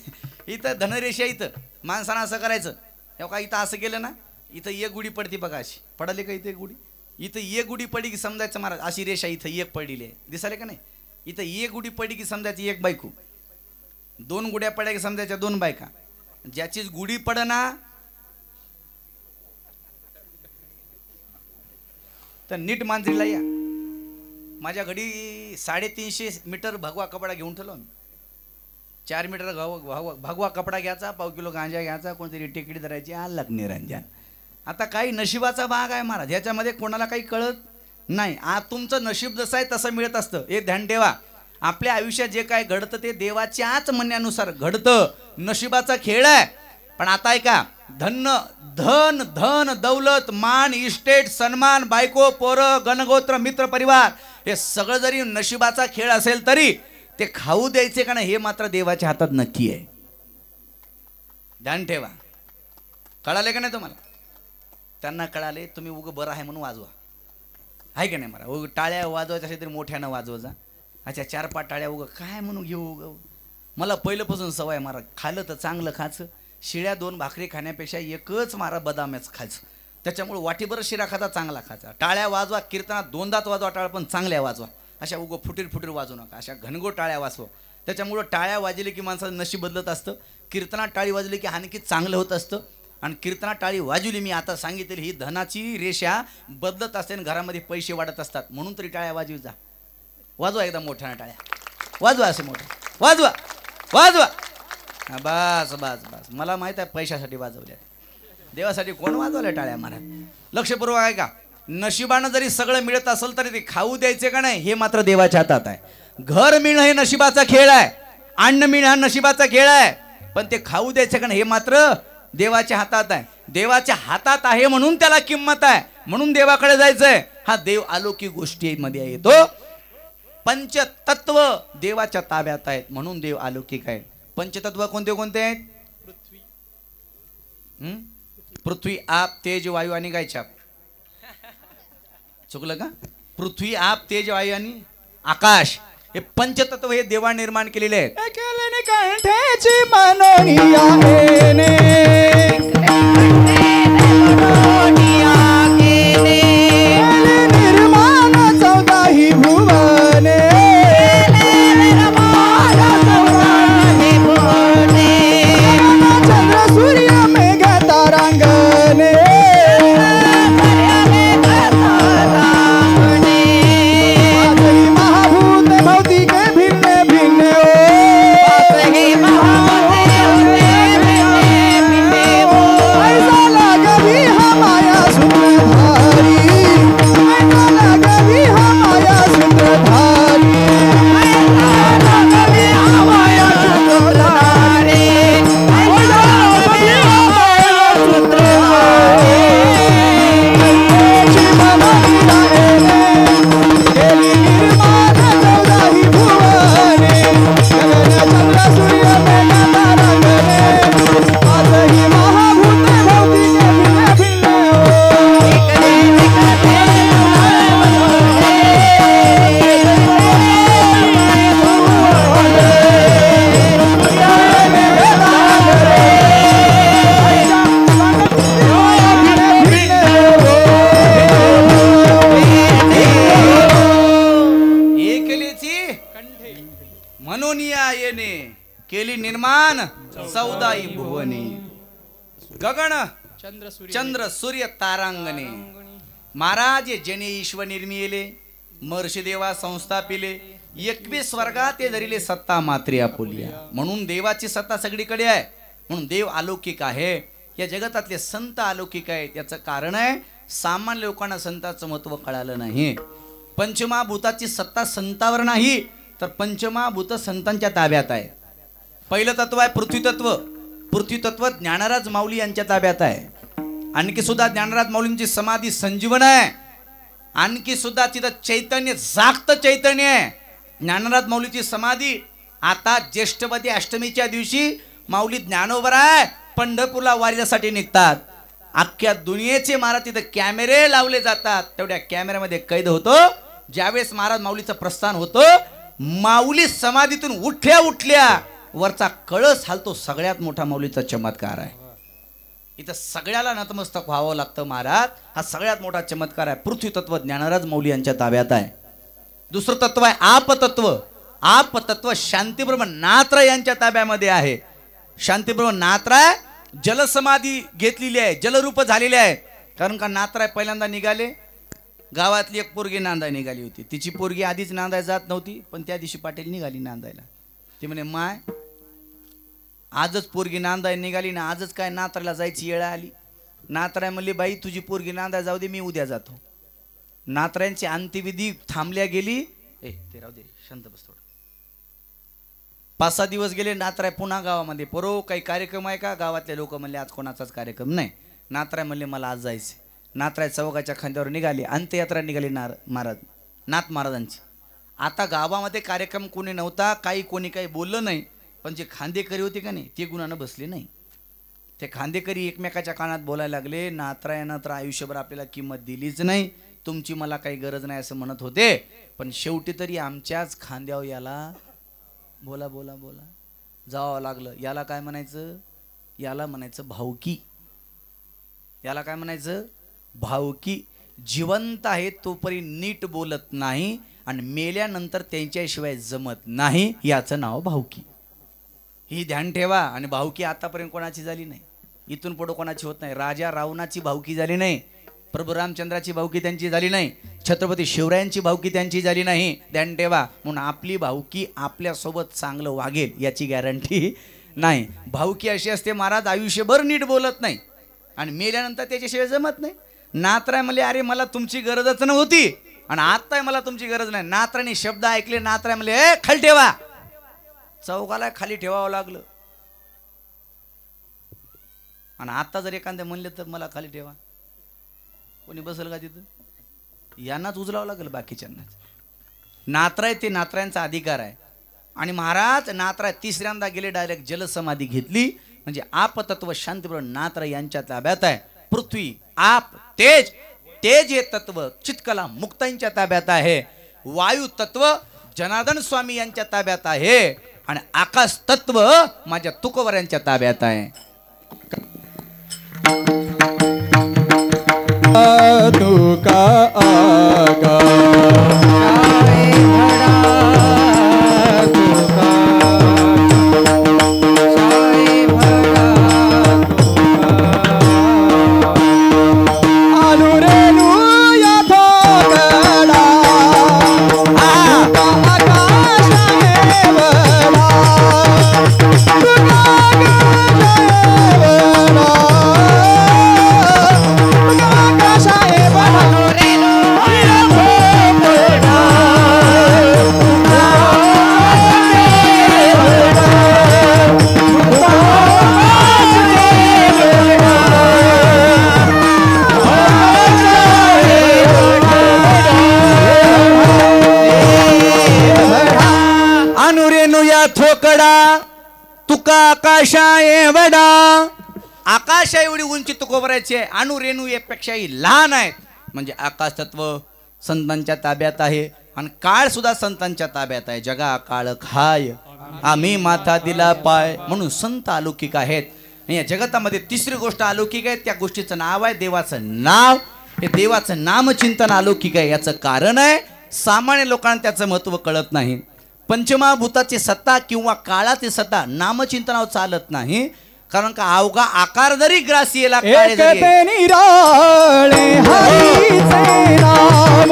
इथं धनरेषा. इथं माणसानं असं करायचं. हे का इथं असं केलं ना, इथं एक गुढी पडती बघा. अशी पडाली का इथे गुढी, इथं एक गुढी पडली की समजायचं महाराज अशी रेषा इथं एक पडलेली आहे. दिसाले का नाही. इथं एक गुढी पडली की समजायची एक बायको, 2 गुड्या पडल्या की समजायच्या 2 बायका. ज्याचीच गुढी पडना तर नीट मांजरीला या. माझ्या घडी 350 मीटर भगवा कपडा घेऊन ठेवलो मी. 4 मीटर भगवा कपडा घ्यायचा, पाव किलो गांजा घ्यायचा, कोणतरी टेकडी धरायची, आलक निरंजन. आता काही नशिबाचा भाग आहे महाराज. ह्याच्यामध्ये कोणाला काही कळत नाही. तुमचं नशीब जसं आहे तसं मिळत असतं. हे ध्यान ठेवा. आपल्या आयुष्यात जे काय घडतं ते देवाच्याच म्हणण्यानुसार घडतं. नशिबाचा खेळ आहे. पण आता ऐका, धन धन दौलत मान इस्टेट सन्मान बायको पोरं गणगोत्र मित्र परिवार हे सगळं जरी नशिबाचा खेळ असेल तरी ते खाऊ द्यायचे का नाही हे मात्र देवाच्या हातात नक्की आहे. ध्यान ठेवा. कळाले का नाही तुम्हाला. त्यांना कळाले तुम्ही उगं बरं आहे म्हणून वाजवा, आहे का नाही. मला उगं टाळ्या वाजवायच्या असेल तरी मोठ्यानं वाजवायचा. अच्छा 4-5 टाळ्या उगं काय म्हणून घेऊ. उगं मला पहिल्यापासून सवय मारा, खाल्लं तर चांगलं खायचं. शिळ्या 2 भाकरी खाण्यापेक्षा एकच मारा बदाम्याच खायचं. त्याच्यामुळे वाटीभर शिरा खाता चांगला खायचा. टाळ्या वाजवा, कीर्तनात 2दात वाजवा टाळ्या, पण चांगल्या वाजवा. अशा उगं फुटीर वाजवू नका. अशा घनगो टाळ्या वाजवा. त्याच्यामुळं टाळ्या वाजले की माणसाचं नशीब बदलत असतं. कीर्तनात टाळी वाजली की आणखी चांगलं होत असतं. आणि कीर्तनात टाळी वाजवली मी आता सांगितलेली ही धनाची रेषा बदलत असते आणि घरामध्ये पैसे वाढत असतात. म्हणून तरी टाळ्या वाजवी जा. वाजवा एकदा मोठ्यानं टाळ्या वाजवा. असं मोठं वाजवा वाजवा. बस बस बस. मला माहित आहे पैशासाठी वाजवल्या, देवासाठी कोण वाजवल्या टाळ्या महाराज. लक्षपूर्वक आहे का. नशिबानं जरी सगळं मिळत असेल तरी ते खाऊ द्यायचे का नाही हे मात्र देवाच्या हातात आहे. घर मिळणं हे नशिबाचा खेळ आहे. अन्न मिळणं हा नशिबाचा खेळ आहे. पण ते खाऊ द्यायचे का नाही हे मात्र देवाच्या हातात आहे. देवाच्या हातात आहे म्हणून त्याला किंमत आहे. म्हणून देवाकडे जायचंय. हा देव अलौकिक गोष्टीमध्ये येतो. पंचतत्व देवाच्या ताब्यात आहेत म्हणून देव अलौकिक आहे. पंचतत्व कोणते कोणते आहेत. पृथ्वी आप तेज वायू आणि गायछाप. चुकलं का. पृथ्वी आप तेज वायू आणि आकाश हे पंचतत्व हे देवा निर्माण केलेले आहेत. सूर्य मेघ निर्माण 14 भुवने गगन चंद्र सूर्य तारांगणे महाराज जने ईश्वर निर्मिले महर्षी देवा संस्थापिले 21 वर्गात ते धरिले सत्ता मात्रे आपुलिया. म्हणून देवाची सत्ता सगळीकडे आहे. म्हणून देव अलौकिक आहे. या जगतातले संत अलौकिक आहेत. याचं कारण आहे सामान्य लोकांना संतांचं महत्व कळालं नाही. पंचमहाभूताची सत्ता संतावर नाही तर पंचमहाभूत संतांच्या ताब्यात आहे. पहिलं तत्व आहे पृथ्वी तत्व. पृथ्वी तत्व ज्ञानराज माऊली यांच्या ताब्यात आहे. आणखी सुद्धा ज्ञानराज माऊलींची समाधी संजीवन आहे. आणखी सुद्धा तिथं चैतन्य जागत चैतन्य आहे. ज्ञानराज माऊलीची समाधी आता ज्येष्ठपदी अष्टमीच्या दिवशी माऊली ज्ञानोबर आहे. पंढरपूरला वारीसाठी निघतात. अख्ख्या दुनियेचे महाराज तिथं कॅमेरे लावले जातात. तेवढ्या कॅमेऱ्यामध्ये कैद होतो. ज्यावेळेस महाराज माऊलीचं प्रस्थान होतं माऊली समाधीतून उठल्या वरचा कळस हालतो. सगळ्यात मोठा माऊलीचा चमत्कार आहे. इथं सगळ्याला नतमस्तक व्हावं लागतं महाराज. हा सगळ्यात मोठा चमत्कार आहे. पृथ्वी तत्व ज्ञानराज माऊली यांच्या ताब्यात आहे. दुसरं तत्व आहे आपतत्व. आपतत्व शांतीब्रह्म नात्र यांच्या ताब्यामध्ये आहे. शांतीब्रह्म नात्र जलसमाधी घेतलेली आहे. जलरूप झालेली आहे. कारण का नात्राय पहिल्यांदा निघाले. गावातली एक पोरगी नांदाय निघाली होती. तिची पोरगी आधीच नांदाय जात नव्हती पण त्या दिवशी पाटील निघाली नांदायला. ती म्हणे माय आजच पोरगी नांदाय निघाली ना आजच काय नात्राला जायची वेळ आली. नात्राय म्हणली बाई तुझी पोरगी नांदाय जाऊ दे मी उद्या जातो. नात्रायांची अंत्यविधी थांबल्या गेली. ते राहू दे शांत बस थोडं. 5-6 दिवस गेले. नात्राय पुन्हा गावामध्ये पोरो काही कार्यक्रम आहे का. गावातले लोक म्हणले आज कोणाचाच कार्यक्रम नाही. नात्राय म्हणले मला आज जायचे. नात्राय चौकाच्या खांद्यावर निघाली. अंत्ययात्रा निघाली नाथ महाराजांची. आता गावामध्ये कार्यक्रम कोणी नव्हता. कोणी काही बोललं नाही. पण जे खांदेकरी होते का नाही ते गुणानं बसले नाही. ते खांदेकरी एकमेकाच्या कानात बोलायला लागले नात्रायनं तर आयुष्यभर आपल्याला किंमत दिलीच नाही. तुमची मला काही गरज नाही असं म्हणत होते. पण शेवटी तरी आमच्याच खांद्यावर याला बोला बोला बोला जावं लागलं. याला काय म्हणायचं. याला म्हणायचं भावकी. याला काय म्हणायचं भावकी. जिवंत आहे तोपर्यंत नीट बोलत नाही आणि मेल्यानंतर त्यांच्याशिवाय जमत नाही. याचं नाव भावकी. ही ध्यान ठेवा. आणि भावकी आतापर्यंत कोणाची झाली नाही. इथून पुढे कोणाची होत नाही. राजा रावणाची भावकी झाली नाही. प्रभू रामचंद्राची भावकी त्यांची झाली नाही. छत्रपती शिवरायांची भावकी त्यांची झाली नाही. ध्यान ठेवा. म्हणून आपली भावकी आपल्यासोबत चांगलं वागेल याची गॅरंटी नाही. भावकी अशी असते महाराज आयुष्यभर नीट बोलत नाही आणि मेल्यानंतर त्याच्याशिवाय जमत नाही. नात्राय म्हणले अरे मला तुमची गरजच नव्हती आणि आत्ताय मला तुमची गरज नाही. नात्राने शब्द ऐकले. नात्राय म्हणले खाली ठेवा. चौकाला खाली ठेवावं लागलं. आणि आता जर एखाद्या म्हणले तर मला खाली ठेवा कोणी बसल का तिथं. यांनाच उचलावं लागेल बाकीच्यांनाच. नात्राय ते नात्रायांचा अधिकार आहे. आणि महाराज नात्राय तिसऱ्यांदा गेले डायरेक्ट जलसमाधी घेतली. म्हणजे आपतत्व शांतीब्रह्म नात्राय यांच्या ताब्यात आहे. पृथ्वी आप तेज तेज हे तत्व चित्कला मुक्तांच्या ताब्यात आहे. वायू तत्व जनार्दन स्वामी यांच्या ताब्यात आहे. आणि आकाश तत्व माझ्या तुकोबऱ्यांच्या ताब्यात आहे. तुका आगा आकाशा एवढा. आकाशा एवढी उंची तुकोबरायची आहे. अणु रेणू यापेक्षाही लहान आहेत. म्हणजे आकाश तत्व संतांच्या ताब्यात आहे. आणि काळ सुद्धा संतांच्या ताब्यात आहे. जगा काळ खाय आम्ही माथा दिला पाय. म्हणून संत अलौकिक आहेत. या जगतामध्ये तिसरी गोष्ट अलौकिक आहे. त्या गोष्टीचं नाव आहे देवाचं नाव. हे देवाचं नामचिंतन अलौकिक आहे. याचं कारण आहे सामान्य लोकांना त्याचं महत्व कळत नाही. पंचमहाभूताची सत्ता किंवा काळाची सत्ता नामचिंतनावर चालत नाही. कारण का अवघा आकार जरी ग्रासीला काळे जरी एकते निराळे हरीचे नाम,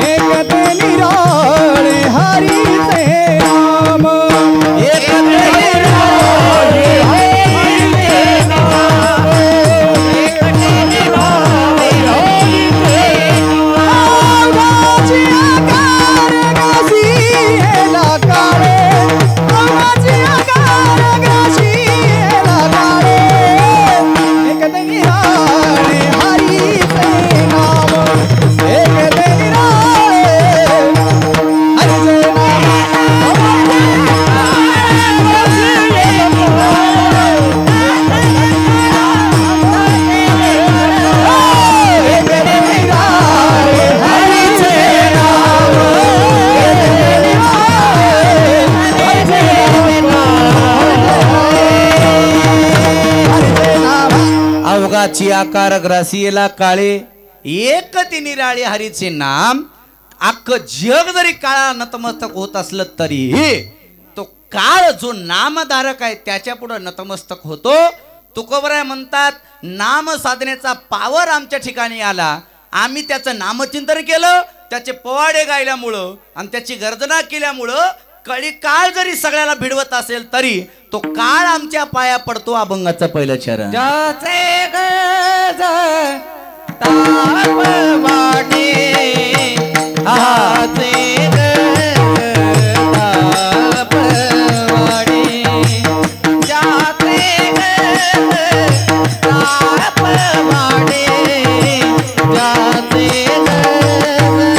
एकते निराळे हरीचे नाम, एकते निराळे हरीचे नाम, एकते निराळे हरीचे नाम. अवघाची आकार ग्रासीला काळे, अवघाची आकार ग्रासीला काळे, एकते निराळे हरीचे नाम, एकते निराळे हरीचे अवघाची आकार ग्रासीला काळे, एक ती निराळे हरीचे नाम. अख्ख जग जरी काळा नतमस्तक होत असलं तरीही तो काळ जो नामधारक आहे त्याच्या पुढे नतमस्तक होतो. तुकोबराय म्हणतात नाम साधनेचा पावर आमच्या ठिकाणी आला. आम्ही त्याचं नामचिंतन केलं, त्याचे पोवाडे गायल्यामुळं आणि त्याची गर्जना केल्यामुळं कळी काळ जरी सगळ्याला भिडवत असेल तरी तो काळ आमच्या पाया पडतो. अभंगाचं पहिलं चरण. ज्याचे गज ताप वाटे, हाचे गज ताप वाटे, ज्याचे गज ताप वाटे, ज्याचे गज ताप वाटे, ज्याचे गज ताप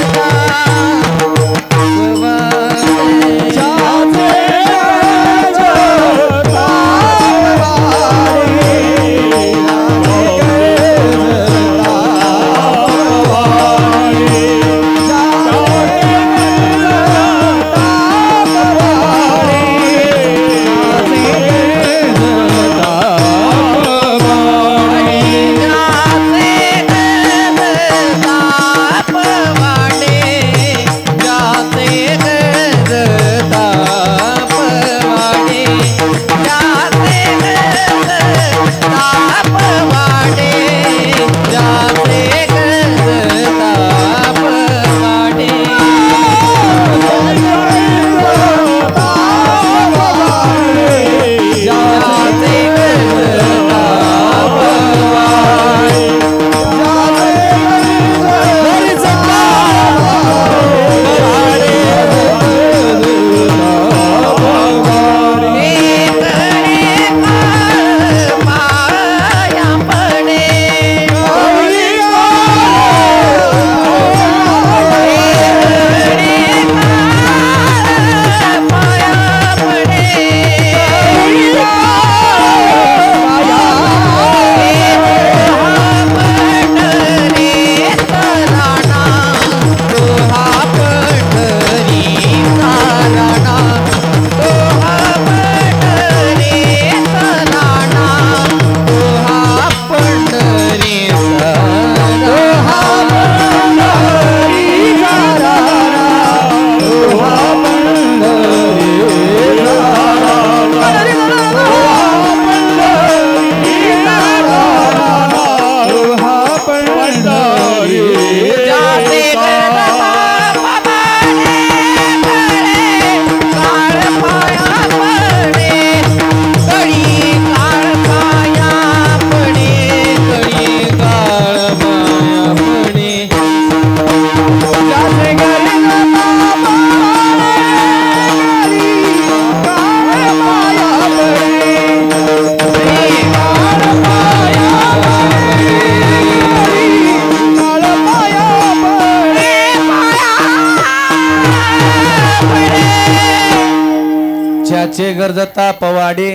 ज्याचे गरजता पवाडे,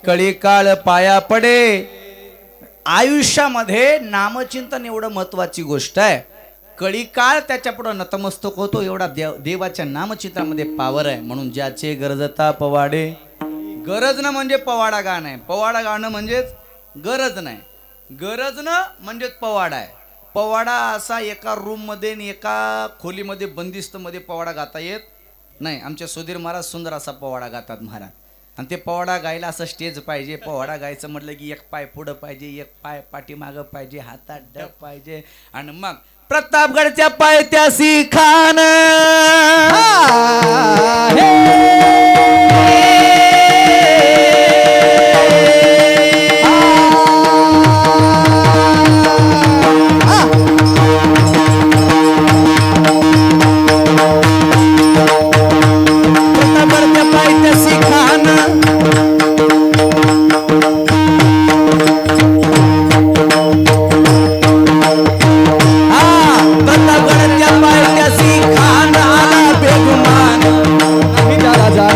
कळी काळ पाया पडे. आयुष्यामध्ये नामचिंतन एवढं महत्वाची गोष्ट आहे. कळी काळ त्याच्या पुढे नतमस्तक होतो, एवढा देवाच्या नामचिंतनामध्ये पावर आहे. म्हणून ज्याचे गरजता पवाडे, गरज न म्हणजे पवाडा गाणं आहे. पवाडा गाणं म्हणजेच गरज नाही, गरज न म्हणजेच पवाडा आहे. पवाडा असा एका रूम मध्ये आणि एका खोलीमध्ये बंदिस्त मध्ये पवाडा गाता येत नाही, आमचे सुधीर महाराज सुंदर असा पोवाडा गातात महाराज. आणि ते पोवाडा गायला असं स्टेज पाहिजे. पोवाडा गायचं म्हटलं की एक पाय पुढं पाहिजे, एक पाय पाठीमागं पाहिजे, हातात डब पाहिजे. आणि मग प्रतापगडच्या पायथ्याशी खान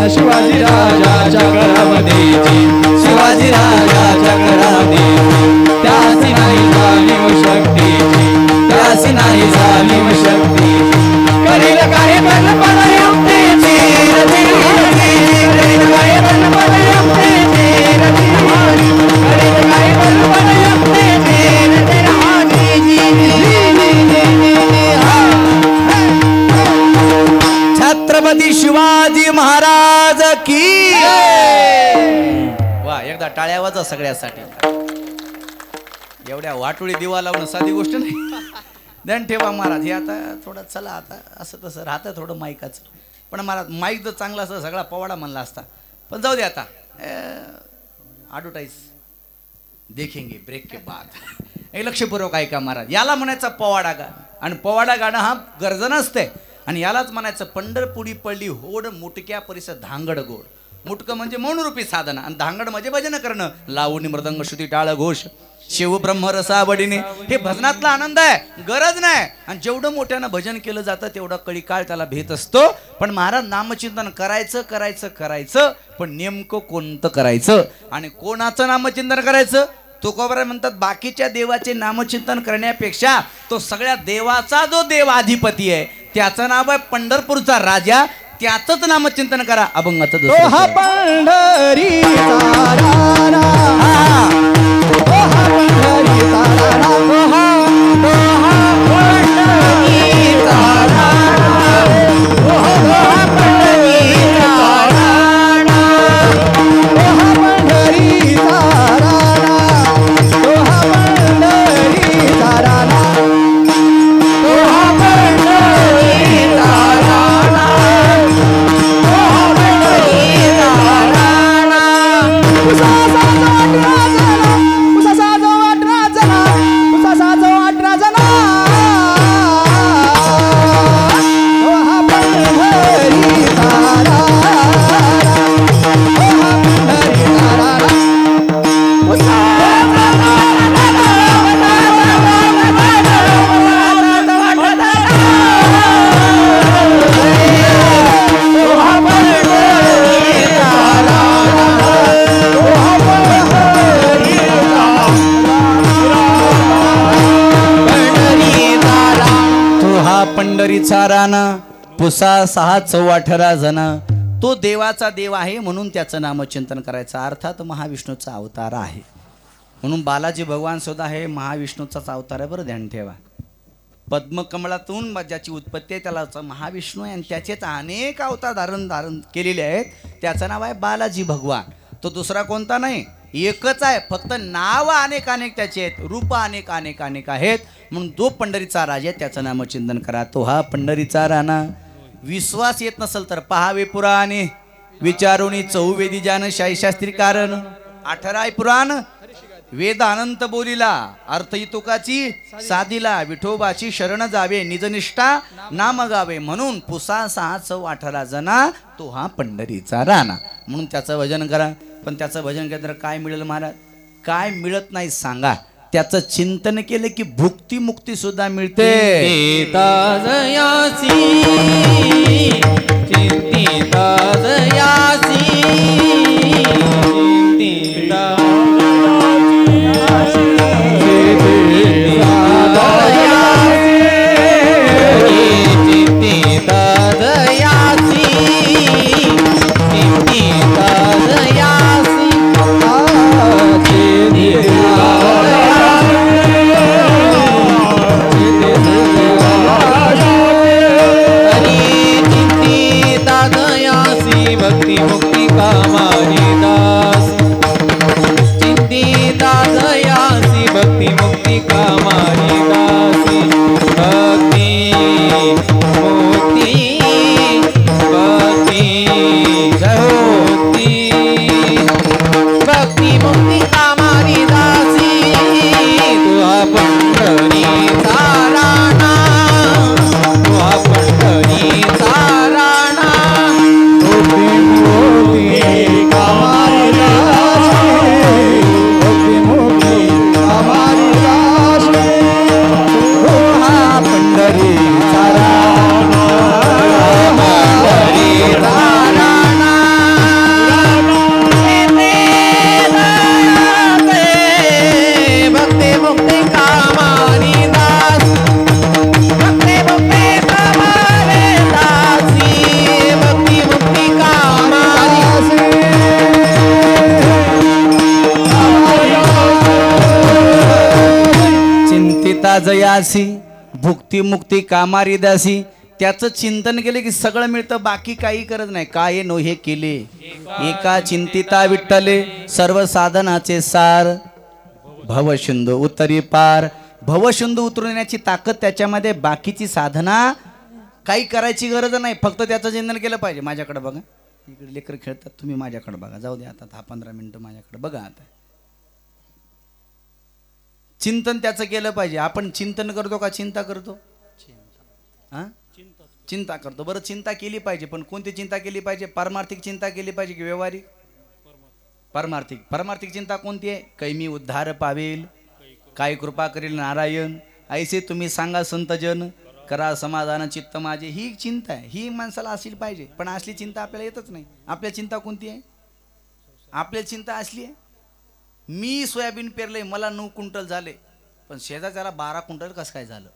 शिवाजी राजाच्या करामतीची, शिवाजी राजाच्या करामतीची, त्यासी नाही जाणीव शक्तीची, त्यासी नाही जाणीव शक्तीची. करील काय बलपण युक्तीची, करील काय बलपण युक्तीची, करील काय बलपण युक्तीची. छत्रपती शिवाजी महाराज की वा. एकदा टाळ्या वाजवा सगळ्यासाठी. एवढ्या वाटोळी दिवा लावणं साधी गोष्ट नाही. ध्यान ठेवा महाराज. हे आता थोडं चला आता असं तसं राहतं थोडं माईकाचं. पण महाराज माईक जर चांगला असं सगळा पवाडा म्हणला असता. पण जाऊ दे आता. ॲडव्हर्टाईज देखेंगे ब्रेक के बाद. हे लक्षपूर्वक ऐका महाराज. याला म्हणायचा पवाडा गाणं. आणि पवाडा गाणं हा गर्जन असते. आणि यालाच म्हणायचं पंढरपुरी पडली होड मुटक्या परिसर धांगड गोड. मुटकं म्हणजे मौनरूपी साधना आणि धांगड म्हणजे भजन करणं. लावणी मृदंग श्रुती टाळ घोष शिव ब्रह्म रसावडीने. हे भजनातला आनंद आहे, गरज नाही. आणि जेवढं मोठ्यानं भजन केलं जातं तेवढा कळी काळ त्याला भेट असतो. पण महाराज नामचिंतन करायचं करायचं करायचं. पण नेमकं कोणतं करायचं आणि कोणाचं नामचिंतन करायचं. तुकोबाराय म्हणतात बाकीच्या देवाचे नामचिंतन करण्यापेक्षा तो सगळ्या देवाचा जो देवाधिपती आहे त्याचं नाव आहे पंढरपूरचा राजा. त्याचंच नामचिंतन करा. अभंगाचं दुसरं पंढरीचा राणा पुसा 618 जण. तो देवाचा देव आहे म्हणून त्याचं नामचिंतन करायचं. अर्थात महाविष्णूचा अवतार आहे म्हणून बालाजी भगवान सुद्धा हे महाविष्णूचाच अवतार आहे. बरं ध्यान ठेवा. पद्मकमळातून ज्याची उत्पत्ती आहे त्याला महाविष्णू आहे आणि त्याचेच अनेक अवतार धारण केलेले आहेत. त्याचं नाव आहे बालाजी भगवान. तो दुसरा कोणता नाही, एकच आहे. फक्त नाव अनेक अनेक त्याचे आहेत, रूप अनेक अनेक अनेक आहेत. म्हणून जो पंढरीचा राजा आहे त्याचं नामचिंतन करा. तो हा पंढरीचा राणा. विश्वास येत नसेल तर पहावे पुराणे विचारुनी चौवेदी जान शास्त्री कारण. 18 पुराण वेद अनंत बोलिला अर्थ तुकाची साधिला विठोबाची शरण जावे निजनिष्ठा नाम गावे. म्हणून पुसा 618 जना तो हा पंढरीचा राणा. म्हणून त्याचं भजन करा. पण त्याचं भजन केलं तर काय मिळेल महाराज? काय मिळत नाही सांगा. त्याचं चिंतन केलं की भुक्ती मुक्ती सुद्धा मिळते. दादा चिंता जयासी भुक्ती मुक्ती कामारी दासी. त्याचं चिंतन केले की सगळं मिळतं, बाकी काही करत नाही. काय नो हे केले एका चिंतिता विठ्ठले सर्व साधनाचे सार. भवसिंधू उतरी पार. भवसिंधू उतरून येण्याची ताकद त्याच्यामध्ये, बाकीची साधना काही करायची गरज नाही, फक्त त्याचं चिंतन केलं पाहिजे. माझ्याकडे बघा, इकडे लेकर खेळतात, तुम्ही माझ्याकडे बघा. जाऊ दे आता 10-15 मिनिटं माझ्याकडे बघा. आता चिंतन त्याचं केलं पाहिजे. आपण चिंतन करतो का चिंता करतो? हा, चिंता करतो. बरं, चिंता केली पाहिजे, पण कोणती चिंता केली पाहिजे? पारमार्थिक चिंता केली पाहिजे की व्यवहारिक? पारमार्थिक. पारमार्थिक चिंता कोणती आहे? कैमी उद्धार पावेल, काय कृपा करेल नारायण, ऐसे तुम्ही सांगा संतजन, करा समाधान चित्त माझे. ही चिंता आहे, ही माणसाला असली पाहिजे. पण असली चिंता आपल्याला येतच नाही. आपल्या चिंता कोणती आहे? आपल्या चिंता असली आहे, मी सोयाबीन पेरले, मला 9 क्विंटल झाले, पण शेजारच्याला 12 क्विंटल कसं काय झालं?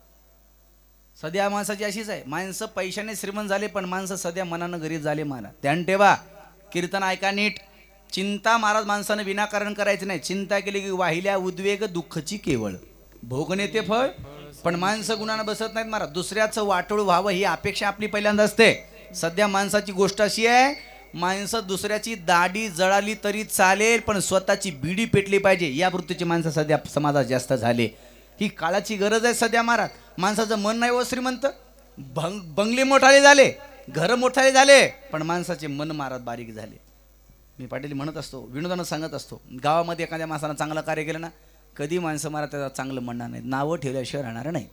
सध्या माणसाची अशीच आहे. माणसं पैशाने श्रीमंत झाले, पण माणसं सध्या मनानं गरीब झाले. महाराज ध्यान ठेवा, कीर्तन ऐका नीट. चिंता महाराज माणसानं विनाकारण करायचं नाही. चिंता केली की वाहिल्या उद्वेग दुःखची केवळ भोगणे ते फळ. पण माणसं गुणानं बसत नाहीत महाराज. दुसऱ्याचं वाटोळ व्हावं ही अपेक्षा आपली पहिल्यांदा असते. सध्या माणसाची गोष्ट अशी आहे, माणसं दुसऱ्याची दाढी जळाली तरी चालेल, पण स्वतःची बीडी पेटली पाहिजे, या वृत्तीची माणसं सध्या समाजात जास्त झाले. ही काळाची गरज आहे सध्या महाराज. माणसाचं मन नाही व श्रीमंत, बंगले मोठाले झाले, घर मोठाले झाले, पण माणसाचे मन महाराज बारीक झाले. मी पाटील म्हणत असतो, विनोदानं सांगत असतो, गावामध्ये एखाद्या माणसानं चांगलं कार्य केलं ना, कधी माणसं महाराज त्याला चांगलं म्हणणार नाहीत, नावं ठेवल्याशिवाय राहणार नाही.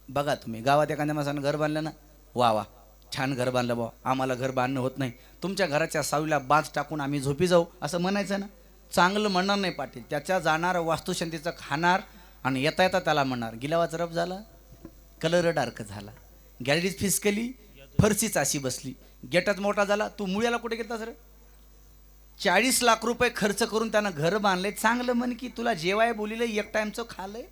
बघा तुम्ही, गावात एखाद्या माणसानं घर बांधलं ना, वा वा छान घर बांधलं बा, आम्हाला घर बांधणं होत नाही, तुमच्या घराच्या सावलीला बाज टाकून आम्ही झोपी जाऊ, असं म्हणायचं ना. चांगलं म्हणणार नाही पाटील. त्याच्या जाणार वास्तुशांतीचं खाणार आणि येता येता त्याला म्हणणार, गिलावाचा रफ झाला, कलर डार्क झाला, गॅलरीत फीस केली, फरशीच अशी बसली, गेटात मोठा झाला, तू मुळ्याला कुठे गेलतास रे? 40 लाख रुपये खर्च करून त्यानं घर बांधले. चांगलं म्हण की तुला जेवाय बोलिलं, एक टाइमचं खालंय,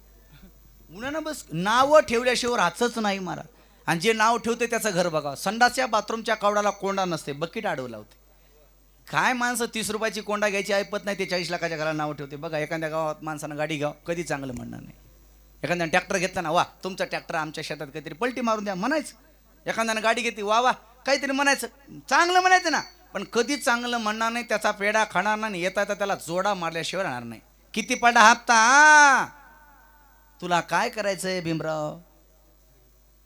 उन्हानं बस. नावं ठेवल्याशिवाय राहतच नाही महाराज. आणि जे नाव ठेवते त्याचं घर बघा. संडासच्या बाथरूमच्या कवडाला कोंडा नसते, बकेट अडवला होते. काय माणसं 30 रुपयाची कोंडा घ्यायची ऐपत नाही, ते 40 लाखाच्या घराला नाव ठेवते. बघा, एखाद्या गावात माणसानं गाडी घ्यावं, कधी चांगलं म्हणणार नाही. एखाद्यानं ट्रॅक्टर घेतला ना, वा तुमचा ट्रॅक्टर आमच्या शेतात काहीतरी पलटी मारून द्या म्हणायचं. एखाद्यानं गाडी घेतली, वा वा काहीतरी म्हणायचं, चांगलं म्हणायचं ना, पण कधी चांगलं म्हणणार नाही. त्याचा पेढा खाणार नाही, येता येता त्याला जोडा मारल्याशिवाय राहणार नाही. किती पडा हप्ता, तुला काय करायचंय भीमराव?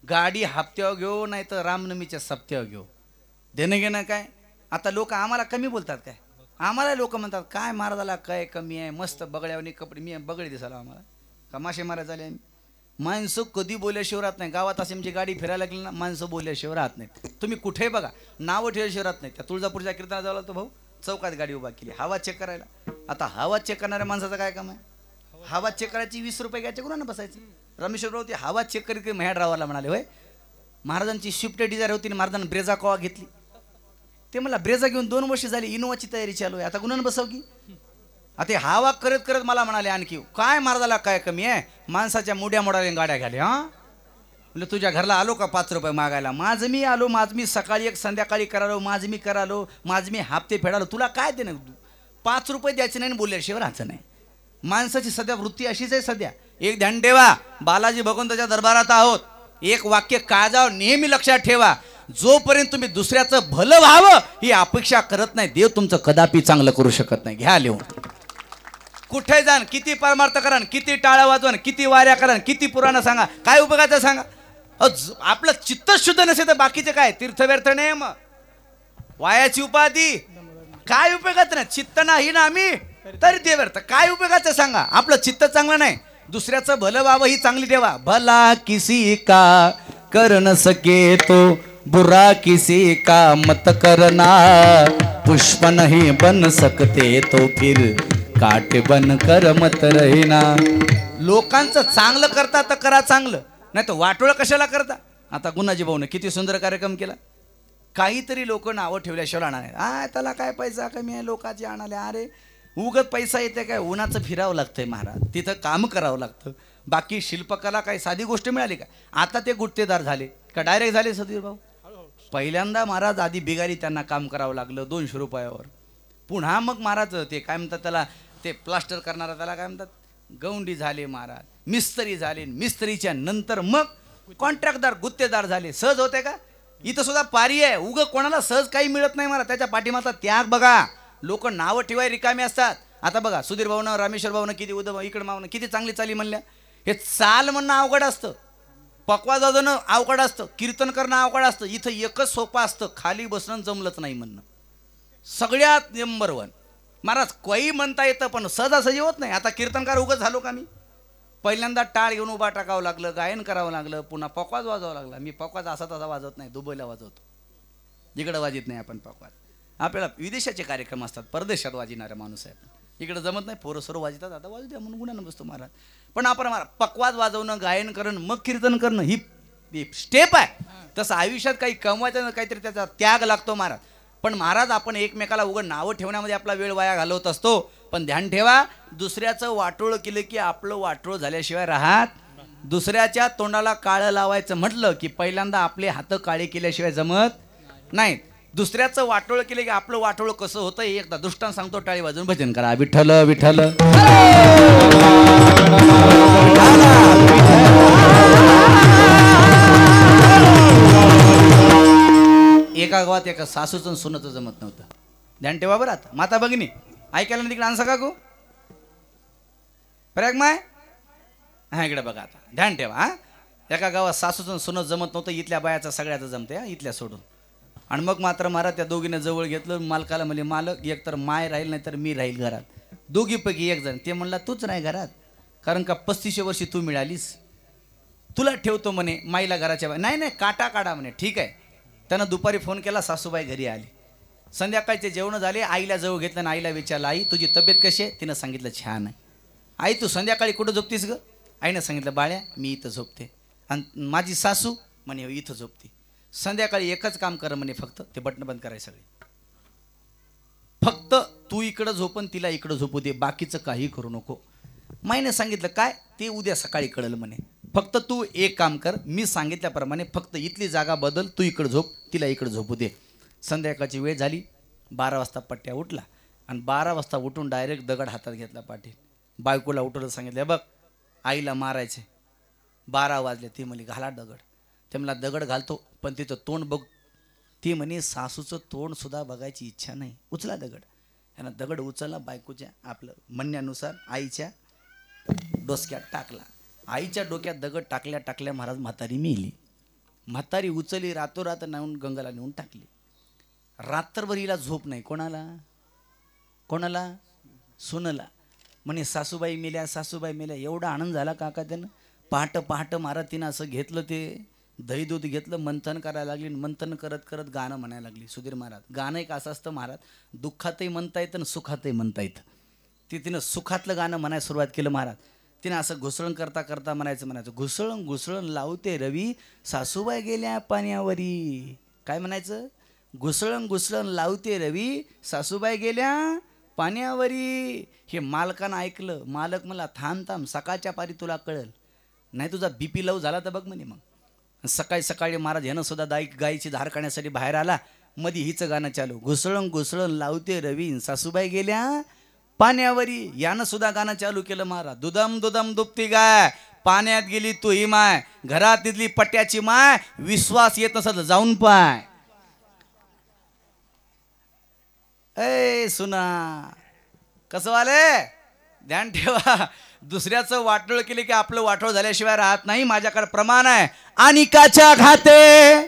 गाडी हप्त्यावर घेऊ, नाही तर रामनवमीच्या सप्त्यावर घेऊ, देणं घेणं काय? आता लोक आम्हाला कमी बोलतात काय? आम्हाला लोक म्हणतात काय महाराजाला काय कमी आहे, मस्त बगड्यावनी कपडे, मी बगडे दिसायला आम्हाला का मासे मारायला झाले आम्ही? माणसं कधी बोलल्याशिवाय राहत नाही. गावात असे आमची गाडी फिरायला लागली ना, माणसं बोलल्याशिवाय राहत नाहीत. तुम्ही कुठे बघा, नावं ठेवल्याशिवाय राहत नाही. त्या तुळजापूरच्या कीर्तनाला जावं लागतं भाऊ, चौकात गाडी उभा केली हवा चेक करायला. आता हवा चेक करणाऱ्या माणसाचं काय काम आहे? हवा चेक करायची 20 रुपये घ्यायचे, कुणाला बसायचं? रमेश्वरराव ते हवा चेक करीत माझ्या ड्रायव्हरला म्हणाले, होय महाराजांची स्विफ्ट डिझायर होती, महाराजांनी ब्रेझा कवा घेतली? ते मला ब्रेझा घेऊन 2 वर्ष झाली, इनोवाची तयारी चालू आहे, आता कुणाला बसव की? आता हवा करत करत मला म्हणाले आणखी काय महाराजाला काय कमी आहे? माणसाच्या मुड्या मोडाने गाड्या घाल्या. हा म्हणजे तुझ्या घरला आलो का 5 रुपये मागायला? माझं मी आलो, माझं मी सकाळी एक संध्याकाळी करालो, माझं मी करालो, माझं मी हप्ते फेडालो, तुला काय दे ना? 5 रुपये द्यायचे नाही, बोलल्याशिवाय राहायचं नाही. माणसाची सध्या वृत्ती अशीच आहे सध्या. एक ध्यान ठेवा, बालाजी भगवंताच्या दरबारात आहोत, एक वाक्य काळजावर नेहमी लक्षात ठेवा, जोपर्यंत तुम्ही दुसऱ्याचं भलं व्हावं ही अपेक्षा करत नाही, देव तुमचं कदापि चांगलं करू शकत नाही. घ्या लिहून. कुठे जाण, किती परमार्थ करा, किती टाळ्या वाजवा, किती वाऱ्या करा, किती पुराण सांगा, काय उपयोगाचं सांगा? आपलं चित्त शुद्ध नसेल तर बाकीचे काय तीर्थव्यर्थ नेम, वायाची उपाधी, काय उपयोगाचं नाही. चित्त नाही ना आम्ही तरी ते व्यर्थ, काय उपयोगाचं सांगा? आपलं चित्त चांगलं नाही, दुसऱ्याचं भलं व्हावं ही चांगली ठेवा. भला किसी का कर न सके तो बुरा किसी का मत करना, पुष्प नहीं बन सकते तो फिर काट बन कर मत रहना. लोकांचं चांगलं करता तर करा चांगलं, नाही तर वाटोळं कशाला करता? आता गुणाजी भाऊने किती सुंदर कार्यक्रम केला. काहीतरी लोक नावं ठेवल्याशिवाय राहणार नाही. आ त्याला काय पैसा कमी आहे, लोकांचे आणाले, अरे उगत पैसा येते काय? उन्हाचं फिरावं लागतंय महाराज, तिथं काम करावं लागतं. बाकी शिल्पकला काही साधी गोष्ट मिळाली का? आता ते गुत्तेदार झाले का डायरेक्ट झाले सतीर भाऊ? पहिल्यांदा महाराज आधी बिगारी त्यांना काम करावं लागलं 200 रुपयावर. पुन्हा मग महाराज ते काय म्हणतात त्याला, ते प्लास्टर करणारा त्याला काय म्हणतात, गौंडी झाले महाराज, मिस्त्री झाले, मिस्त्रीच्या नंतर मग कॉन्ट्रॅक्टदार गुत्तेदार झाले. सहज होते का? इथं सुद्धा पारी आहे. उग कोणाला सहज काही मिळत नाही महाराज. त्याच्या पाठीमागचा त्याग बघा. लोक नावं ठेवाय रिकामे असतात. आता बघा सुधीर भाऊनं, रामेश्वर भाऊनं किती, उद्धव इकडं मावनं किती चांगली चाली म्हणल्या. हे चाल म्हणणं अवघड असतं, पकवाज वाजवणं अवघड असतं, कीर्तन करणं अवघड असतं. इथं एकच सोपं असतं, खाली बसणं जमलंच नाही म्हणणं. सगळ्यात नंबर 1 महाराज. काही म्हणता येतं पण सहजासहजी होत नाही. आता कीर्तनकार उगच झालो का मी? पहिल्यांदा टाळ घेऊन उभा टाकावं लागलं, गायन करावं लागलं, पुन्हा पकवाज वाजवावं लागला. मी पकवाज असा तसा वाजवत नाही, दुबईला वाजवतो. इकडं वाजित नाही आपण पकवाज. आपल्याला विदेशाचे कार्यक्रम असतात, परदेशात वाजणारा माणूस आहे. इकडे जमत नाही, पोरं सर्व वाजतात. आता वाजू द्या म्हणून गुणानं बसतो महाराज. पण आपण महाराज पकवाज वाजवणं, गायन करणं, मग कीर्तन करणं ही स्टेप आहे. तसं आयुष्यात काही कमवायचं काहीतरी त्याचा त्याग लागतो महाराज. पण महाराज आपण एकमेकाला उघड नावं ठेवण्यामध्ये आपला वेळ वाया घालवत असतो. पण ध्यान ठेवा, दुसऱ्याचं वाटोळं केलं की आपलं वाटोळं झाल्याशिवाय राहत. दुसऱ्याच्या तोंडाला काळं लावायचं म्हटलं की पहिल्यांदा आपले हात काळे केल्याशिवाय जमत नाहीत. दुसऱ्याचं वाटोळं केलं की आपलं वाटोळं कसं होतं हे एकदा दृष्टांत सांगतो. टाळी वाजवून भजन करा. विठ्ठल विठ्ठल. एका गावात एका सासूचं सुनचं जमत नव्हतं. ध्यान ठेवा बरं. आता माता भगिनी ऐकायला ना तिकडे आणसा का गो प्रयाग माय. हा इकडे बघा आता ध्यान ठेवा. हा एका गावात सासूचं सुनत जमत नव्हतं. इथल्या बायाचं सगळ्याचं जमते, इथल्या सोडून. आणि मग मात्र महाराज त्या दोघीने जवळ घेतलं. मालकाला म्हणजे मालक एक तर माय राहील नाही तर मी राहील घरात. दोघीपैकी एक जण. ते म्हणला तूच नाही घरात, कारण का 35 वर्षी तू मिळालीस, तुला ठेवतो म्हणे माईला घराच्या बाहेर. नाही नाही काटा काढा म्हणे. ठीक आहे. त्यानं दुपारी फोन केला, सासूबाई घरी आली. संध्याकाळचे जेवण झाले. आईला जवळ घेतलं आणि आईला विचारलं, आई तुझी तब्येत कशी आहे? तिनं सांगितलं छान आहे. आई तू संध्याकाळी कुठं झोपतीस ग? आईनं सांगितलं बाळ्या मी इथं झोपते. आणि माझी सासू म्हणे इथं झोपते. संध्याकाळी एकच काम कर म्हणे, फक्त ते बटन बंद करायचे सगळे. फक्त तू इकडं झोपन तिला इकडं झोपू दे, बाकीचं काही करू नको. माईने सांगितलं काय? ते उद्या सकाळी कळलं म्हणे. फक्त तू एक काम कर, मी सांगितल्याप्रमाणे फक्त इथली जागा बदल, तू इकडं झोप तिला इकडं झोपू दे. संध्याकाळची वेळ झाली. 12 वाजता पट्ट्या उठला आणि 12 वाजता उठून डायरेक्ट दगड हातात घेतला पाटील. बायकोला उठवलं, सांगितलं बघ आईला मारायचे. 12 वाजले. ती म्हणली घाला दगड. ते मला दगड घालतो पण तिचं तोंड बघ. ती म्हणे सासूचं तोंड सुद्धा बघायची इच्छा नाही, उचला दगड. यानं दगड उचलला, बायकोच्या आपलं म्हणण्यानुसार आईच्या डोसक्यात टाकला. आईच्या डोक्यात दगड टाकल्या टाकल्या महाराज म्हातारी मेली. म्हातारी उचलली, रातोरात नेऊन गंगाला नेऊन टाकली. रात्रभर हिला झोप नाही. कोणाला? कोणाला? सुनला. म्हणे सासूबाई मेल्या, सासूबाई मेल्या. एवढा आनंद झाला काका त्यानं. पहाट पहाट महाराज तिनं असं घेतलं, ते दही दूध घेतलं, मंथन करायला लागली. मंथन करत करत गाणं म्हणायला लागली. सुधीर महाराज गाणं एक असं असतं महाराज, दुःखातही म्हणता येतं आणि सुखातही म्हणता येतं. तिनं सुखातलं गाणं म्हणायला सुरुवात केलं महाराज. तिनं असं घुसळण करता करता म्हणायचं घुसळण घुसळण लावते रवी, सासूबाई गेल्या पाण्यावरी. काय म्हणायचं? घुसळण घुसळण लावते रवी, सासूबाई गेल्या पाण्यावरी. हे मालकानं ऐकलं. मालक मला थांब थांब, सकाळच्या पारी तुला कळल, नाही तुझा बीपी लव झाला तर बघ म्हणे. मग सकाळी सकाळी महाराज ह्यानं सुद्धा गायीची धार काढण्यासाठी बाहेर आला. मध्ये हिचं गाणं चालू, घुसळण घुसळण लावते रवी, सासूबाई गेल्या पाण्यावरी. यानं सुद्धा गाणं चालू केलं महाराज. दुदम दुदम दुपती गाय, पाण्यात गेली तू ही माय, घरात तिथली पट्ट्याची माय, विश्वास येत नसत जाऊन पाय. ए सुना कसं वाले? ध्यान ठेवा. दुसऱ्याचं वाटोळ केले की आपलं वाटोळ झाल्याशिवाय राहत नाही. माझ्याकडे प्रमाण आहे. अनिकाच्या घाते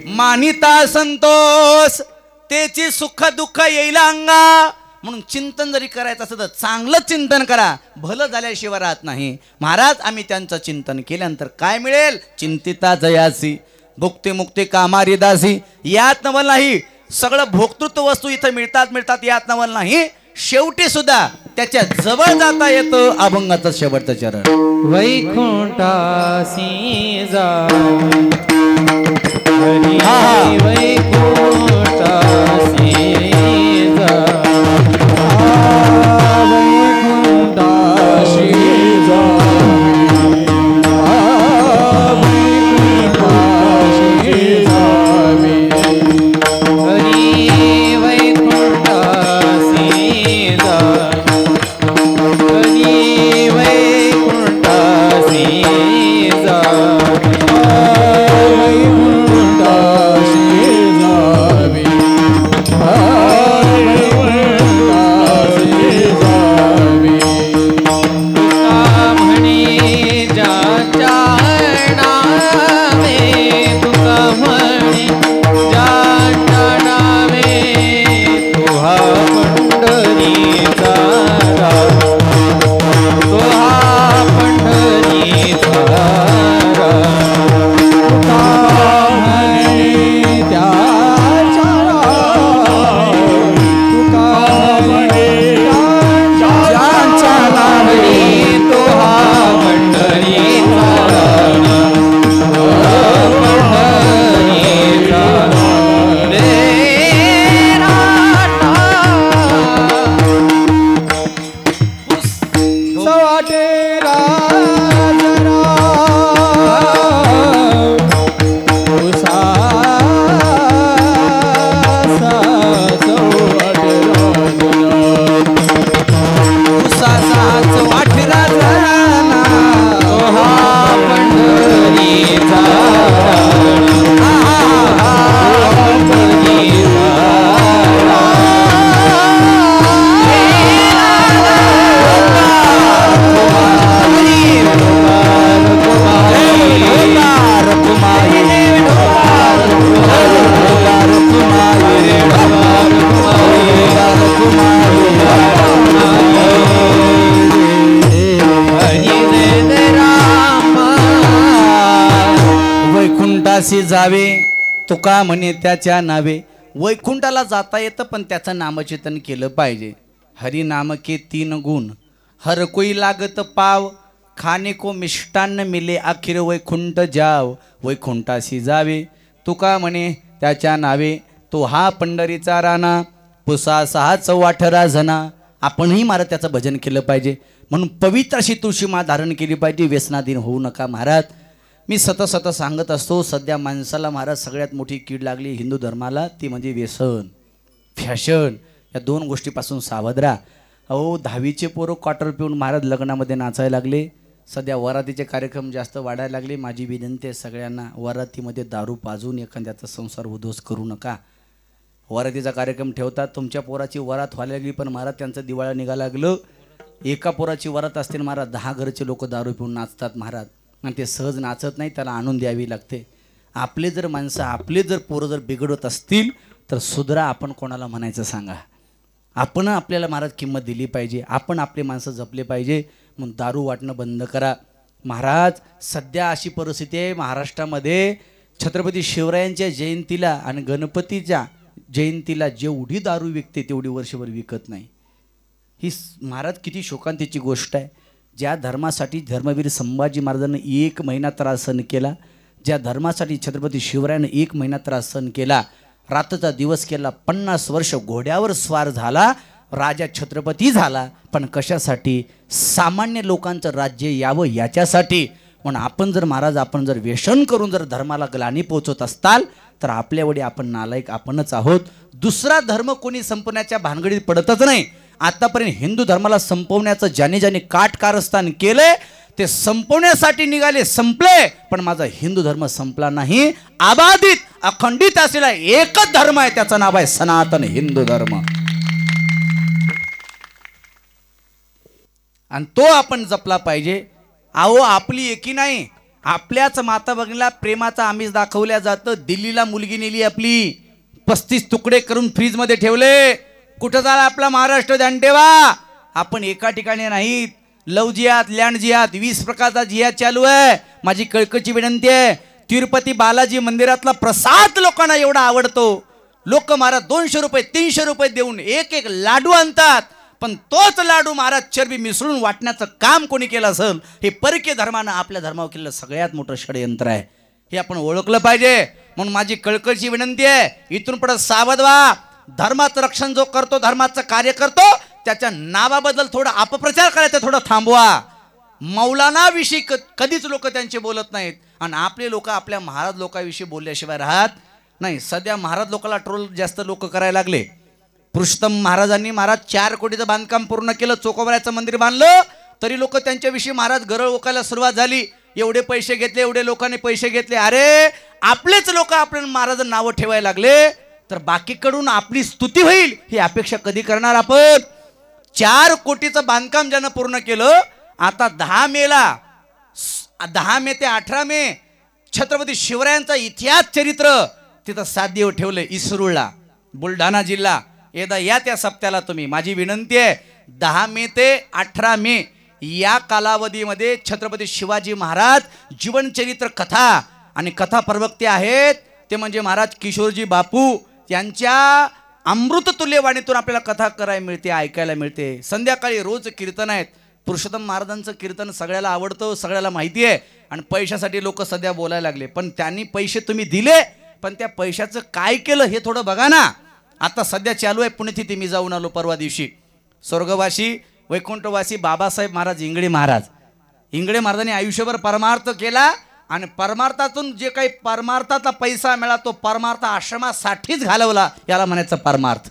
मानिता संतोष, त्याची सुख दुःख येईल अंगा. म्हणून चिंतन जरी करायचं असेल तर चांगलं चिंतन करा, भलं झाल्याशिवाय राहत नाही. महाराज आम्ही त्यांचं चिंतन केल्यानंतर काय मिळेल? चिंतिता जयासी, भुक्ती मुक्ती कामारी दासी. यात नवल नाही, सगळं भोक्तृत्व वस्तू इथं मिळतात यात नवल नाही. शेवटी सुद्धा त्याच्या जवळ जाता येतं अभंगाचं शेवटचं चरण. वैकुंठासी जा वैकुंठासी जा वैकुंठासी जा वैकुंठासी जावे हरी वैकुंठासी जा हरी वैकुंठासी जावे तुका म्हणे त्याच्या नावे. वैकुंठाला जाता येतं पण त्याचं नामचिंतन केलं पाहिजे. हरि नाम के 3 गुण हर कोई लागत पाव. खाने को मिष्टान्न मिले आखिर वैकुंठ जाव. वैकुंठासी जावे तुका म्हणे त्याच्या नावे. तो हा पंढरीचा राणा पुसा 6 चौवाठरा जना. आपणही महाराज त्याचं भजन केलं पाहिजे. म्हणून पवित्र अशी तुळशी माळ धारण केली पाहिजे. व्यसनाधीन होऊ नका महाराज. मी सतत सांगत असतो, सध्या माणसाला महाराज सगळ्यात मोठी कीड लागली हिंदू धर्माला, ती म्हणजे व्यसन, फॅशन. या 2 गोष्टीपासून सावध राहा. अहो 10वीचे पोरं क्वार्टर पिऊन महाराज लग्नामध्ये नाचायला लागले. सध्या वरातीचे कार्यक्रम जास्त वाढायला लागले. माझी विनंती आहे सगळ्यांना, वरातीमध्ये दारू पाजून एखाद्याचा संसार उद्ध्वस्त करू नका. वरातीचा कार्यक्रम ठेवतात, तुमच्या पोराची वरात व्हायला लागली पण महाराज त्यांचं दिवाळा निघायला लागलं. एका पोराची वरात असते महाराज 10 घरचे लोक दारू पिऊन नाचतात महाराज. आणि ते सहज नाचत नाही, त्याला आणून द्यावी लागते. आपले जर माणसं, आपले जर पोरं जर बिघडत असतील तर सुधरा. आपण कोणाला म्हणायचं सांगा. आपण आपल्याला महाराज किंमत दिली पाहिजे. आपण आपले माणसं जपले पाहिजे. म्हणून दारू वाटणं बंद करा महाराज. सध्या अशी परिस्थिती आहे महाराष्ट्रामध्ये, छत्रपती शिवरायांच्या जयंतीला आणि गणपतीच्या जयंतीला जेवढी दारू विकते तेवढी वर्षभर विकत नाही. ही महाराज किती शोकांतीची गोष्ट आहे. ज्या धर्मासाठी धर्मवीर संभाजी महाराजांनी 1 महिना त्रास सहन केला, ज्या धर्मासाठी छत्रपती शिवरायानं 1 महिना त्रास सहन केला, रात्रचा दिवस केला, 50 वर्ष घोड्यावर स्वार झाला, राजा छत्रपती झाला, पण कशासाठी? सामान्य लोकांचं राज्य यावं याच्यासाठी. म्हणून आपण जर महाराज, आपण जर व्यसन करून जर धर्माला ग्लानी पोहोचत असताल तर आपल्यावडी आपण नालायक आपणच आहोत. दुसरा धर्म कोणी संपवण्याच्या भानगडीत पडतच नाही. आतापर्यंत हिंदू धर्माला संपवण्याचं ज्याने ज्याने काटकारस्थान केले ते संपवण्यासाठी निघाले, संपले. पण माझा हिंदू धर्म संपला नाही. अबाधित अखंडित असलेला एकच धर्म आहे, त्याचं नाव आहे सनातन हिंदू धर्म. आणि तो आपण जपला पाहिजे. अहो आपली एकी नाही, आपल्याच माता भगिनीला प्रेमाचा आमिष दाखवल्या जातं. दिल्लीला मुलगी नेली आपली, 35 तुकडे करून फ्रीजमध्ये ठेवले. कुठं झाला आपला महाराष्ट्र? ध्यान ठेवा. आपण एका ठिकाणी नाहीत. लव जिहाद, लँड जिहाद, 20 प्रकारचा जिहाद चालू आहे. माझी कळकळीची विनंती आहे, तिरुपती बालाजी मंदिरातला प्रसाद लोकांना एवढा आवडतो. लोक महाराज 200 रुपये 300 रुपये देऊन एक लाडू आणतात. पण तोच लाडू महाराज चरबी मिसळून वाटण्याचं काम कोणी केलं असेल, हे परकीय धर्मानं आपल्या धर्मावर केलेलं सगळ्यात मोठं षडयंत्र आहे. हे आपण ओळखलं पाहिजे. म्हणून माझी कळकळीची विनंती आहे, इथून पुढे सावध व्हा. धर्माचं रक्षण जो करतो, धर्माचं कार्य करतो, त्याच्या नावाबद्दल थोडा अपप्रचार करायचा थोडं थांबवा. मौलानाविषयी कधीच लोक त्यांचे बोलत नाहीत आणि आपले लोक आपल्या महाराज लोकांविषयी बोलल्याशिवाय राहत नाही. सध्या महाराज लोकांना ट्रोल जास्त लोक करायला लागले. पुरुषोत्तम महाराजांनी महाराज 4 कोटीचं बांधकाम पूर्ण केलं, चोकोबाऱ्याचं मंदिर बांधलं, तरी लोक त्यांच्याविषयी महाराज गरळ ओकायला सुरुवात झाली. एवढे पैसे घेतले, एवढे लोकांनी पैसे घेतले. अरे आपलेच लोक आपल्या महाराजांना नावं ठेवायला लागले तर बाकीकडून आपली स्तुती होईल ही अपेक्षा कधी करणार आपण? 4 कोटीचं बांधकाम ज्यानं पूर्ण केलं, आता 10 मे ते 18 मे छत्रपती शिवरायांचा इतिहास चरित्र तिथं 7 दिवस ठेवलं. इसरूळला, बुलढाणा जिल्हा. एकदा या त्या सप्त्याला तुम्ही. माझी विनंती आहे, 10 मे ते 18 मे या कालावधीमध्ये छत्रपती शिवाजी महाराज जीवनचरित्र कथा आणि कथा प्रवक्ते आहेत ते म्हणजे महाराज किशोरजी बापू यांच्या अमृततुल्य वाणीतून आपल्याला कथा करायला मिळते, ऐकायला मिळते. संध्याकाळी रोज कीर्तन आहेत. पुरुषोत्तम महाराजांचं कीर्तन सगळ्याला आवडतं, सगळ्याला माहिती आहे. आणि पैशासाठी लोक सध्या बोलायला लागले. पण त्यांनी पैसे तुम्ही दिले, पण त्या पैशाचं काय केलं हे थोडं बघा ना. आता सध्या चालू आहे पुण्यतिथी. मी जाऊन आलो परवा दिवशी. स्वर्गवासी वैकुंठवासी बाबासाहेब महाराज इंगळे महाराजांनी आयुष्यभर परमार्थ केला आणि परमार्थातून जे काही परमार्थाचा पैसा मिळाला तो परमार्थ आश्रमासाठीच घालवला. याला म्हणायचं परमार्थ.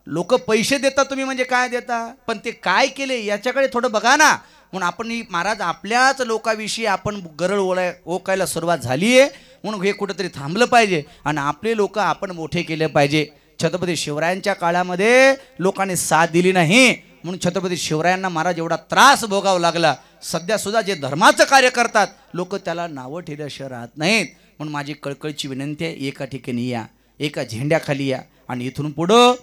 लोक पैसे देता तुम्ही म्हणजे काय देता, पण ते काय केले याच्याकडे थोडं बघा ना. म्हणून आपण महाराज आपल्याच लोकांविषयी आपण गरळ ओकायला सुरुवात झाली आहे. म्हणून हे कुठंतरी थांबलं पाहिजे आणि आपले लोक आपण मोठे केले पाहिजे. छत्रपती शिवरायांच्या काळामध्ये लोकांनी साथ दिली नाही म्हणून छत्रपती शिवरायांना महाराज एवढा त्रास भोगावा लागला. सध्या सुद्धा जे धर्माचं कार्य करतात लोक त्याला नावं ठेवल्याशिवाय राहत नाहीत. म्हणून माझी कळकळीची विनंती आहे, एका ठिकाणी या, एका झेंड्याखाली या आणि इथून पुढं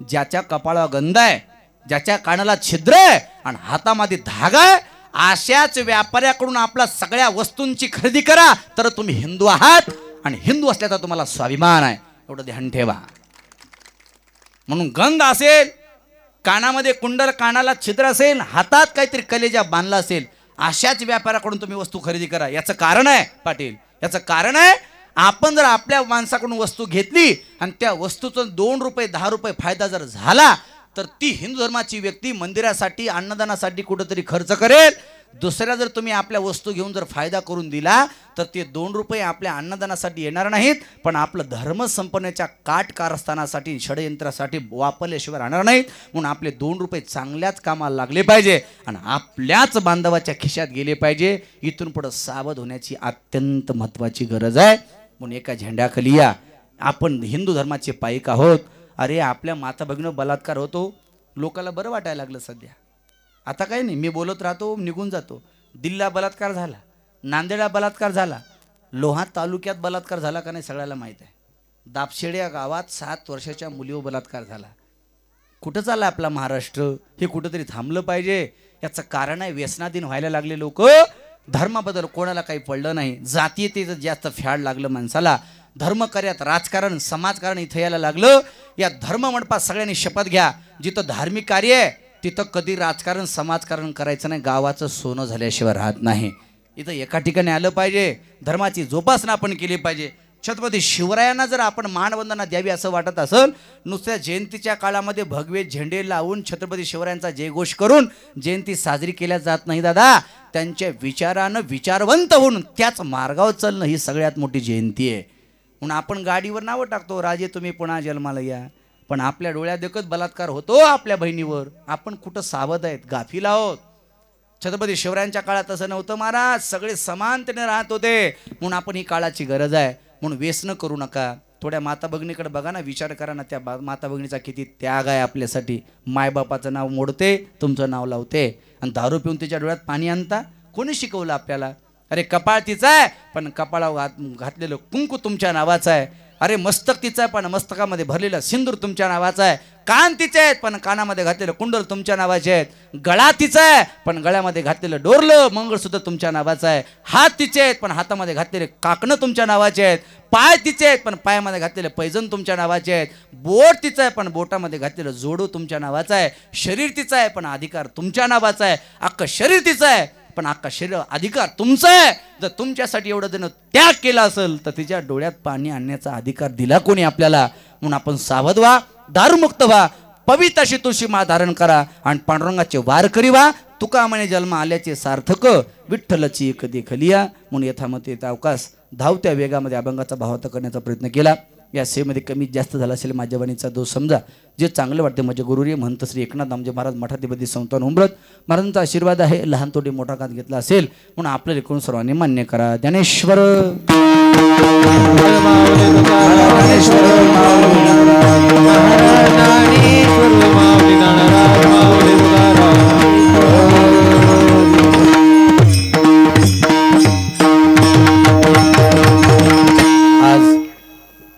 ज्याच्या कपाळावर गंध आहे, ज्याच्या कानाला छिद्र आहे आणि हातामध्ये धागा आहे, अशाच व्यापाऱ्याकडून आपल्या सगळ्या वस्तूंची खरेदी करा तर तुम्ही हिंदू आहात आणि हिंदू असल्याचा तुम्हाला स्वाभिमान आहे, एवढं ध्यान ठेवा. म्हणून गंध असेल, कानामध्ये कुंडल, कानाला छिद्र असेल, हातात काहीतरी कलेजा बांधला असेल, अशाच व्यापाराकडून तुम्ही वस्तू खरेदी करा. याचं कारण आहे पाटील, याचं कारण आहे आपण जर आपल्या माणसाकडून वस्तू घेतली आणि त्या वस्तूचं 2 रुपये 10 रुपये फायदा जर झाला तर ती हिंदू धर्माची व्यक्ती मंदिरासाठी अन्नदानासाठी कुठंतरी खर्च करेल. दुसऱ्या जर तुम्ही आपल्या वस्तू घेऊन जर फायदा करून दिला तर ते 2 रुपये आपल्या अन्नदानासाठी येणार नाहीत, पण आपलं धर्म संपवण्याच्या काटकारस्थानासाठी षडयंत्रासाठी वापरल्याशिवाय राहणार नाहीत. म्हणून आपले 2 रुपये चांगल्याच कामाला लागले पाहिजे आणि आपल्याच बांधवाच्या खिशात गेले पाहिजे. इथून पुढं सावध होण्याची अत्यंत महत्त्वाची गरज आहे. म्हणून एका झेंड्याखाली या. आपण हिंदू धर्माचे पाईक आहोत. अरे आपल्या माता भगिनीवर बलात्कार होतो, लोकाला बरं वाटायला लागलं सध्या. आता काही नाही, मी बोलत राहतो, निघून जातो. दिल्लीला बलात्कार झाला, नांदेडला बलात्कार झाला, लोहा तालुक्यात बलात्कार झाला का नाही सगळ्याला माहीत आहे. दापशेड या गावात 7 वर्षाच्या मुलीवर बलात्कार झाला. कुठं चालला आपला महाराष्ट्र? हे कुठंतरी थांबलं पाहिजे. याचं कारण आहे व्यसनाधीन व्हायला लागले लोक. धर्माबद्दल कोणाला काही पडलं नाही, जातीयतेचं जास्त फॅड लागलं माणसाला. धर्मकार्यात राजकारण समाजकारण इथं यायला लागलं. या धर्म मंडपात सगळ्यांनी शपथ घ्या, जिथं धार्मिक कार्य आहे तिथं कधी राजकारण समाजकारण करायचं नाही. गावाचं सोनं झाल्याशिवाय राहत नाही. इथं एका ठिकाणी आलं पाहिजे, धर्माची जोपासना आपण केली पाहिजे. छत्रपती शिवरायांना जर आपण मानवंदना द्यावी असं वाटत असेल, नुसत्या जयंतीच्या काळामध्ये भगवे झेंडे लावून छत्रपती शिवरायांचा जयघोष करून जयंती साजरी केल्या जात नाही दादा. त्यांच्या विचारानं विचारवंत होऊन त्याच मार्गावर चालणं ही सगळ्यात मोठी जयंती आहे. म्हणून आपण गाडीवर नावं टाकतो, राजे तुम्ही पुन्हा जन्माला या, पण आपल्या डोळ्यात देखत बलात्कार होतो आपल्या बहिणीवर. आपण कुठं सावध आहेत? गाफील आहोत. छत्रपती शिवरायांच्या काळात तसं नव्हतं महाराज, सगळे समानतेने राहत होते. म्हणून आपण ही काळाची गरज आहे. म्हणून व्यसन करू नका. थोड्या माता भगिनीकडे बघा ना, विचार करा ना, त्या माता भगिनीचा किती त्याग आहे आपल्यासाठी. मायबापाचं नाव मोडते, तुमचं नाव लावते आणि दारू पिऊन तिच्या डोळ्यात पाणी आणता. कोणी शिकवलं आपल्याला? अरे कपाळ तिचं आहे पण कपाळावर घातलेलं कुंकू तुमच्या नावाचं आहे. अरे मस्तक तिचं आहे पण मस्तकामध्ये भरलेलं सिंदूर तुमच्या नावाचा आहे. कान तिचे आहेत पण कानामध्ये घातलेलं कुंडल तुमच्या नावाचे आहेत. गळा तिचा आहे पण गळ्यामध्ये घातलेलं डोरलं मंगळसूत्र तुमच्या नावाचं आहे. हात तिचे आहेत पण हातामध्ये घातलेले काकणं तुमच्या नावाचे आहेत. पाय तिचे आहेत पण पायामध्ये घातलेले पैजण तुमच्या नावाचे आहेत. बोट तिचं आहे पण बोटामध्ये घातलेलं जोडू तुमच्या नावाचं आहे. शरीर तिचं आहे पण अधिकार तुमच्या नावाचा आहे. अख्खं शरीर तिचं आहे पण अख्खा शरीर अधिकार तुमचा आहे. जर तुमच्यासाठी एवढं जण त्याग केला असेल तर तिच्या डोळ्यात पाणी आणण्याचा अधिकार दिला कोणी आपल्याला? म्हणून आपण सावध व्हा, दारूमुक्त व्हा, पवित्र अशी तुळशी माळ धारण करा आणि पांडुरंगाचे वारकरी व्हा. तुका म्हणे जन्म आल्याचे सार्थक, विठ्ठलची कधी खलिया. म्हणून यथामते अवकाश धावत्या वेगामध्ये अभंगाचा भावार्थ करण्याचा प्रयत्न केला. या सेवेमध्ये कमी जास्त झाला असेल माझ्या वाणीचा दोष समजा. जे चांगलं वाटते माझे गुरुरी महंत श्री एकनाथ नामदेव महाराज मठाधिपती संस्थान उमरत महाराजांचा आशीर्वाद आहे. लहान तोटी मोठा कात घेतला असेल म्हणून आपल्याला एकूण सर्वांनी मान्य करा. ज्ञानेश्वर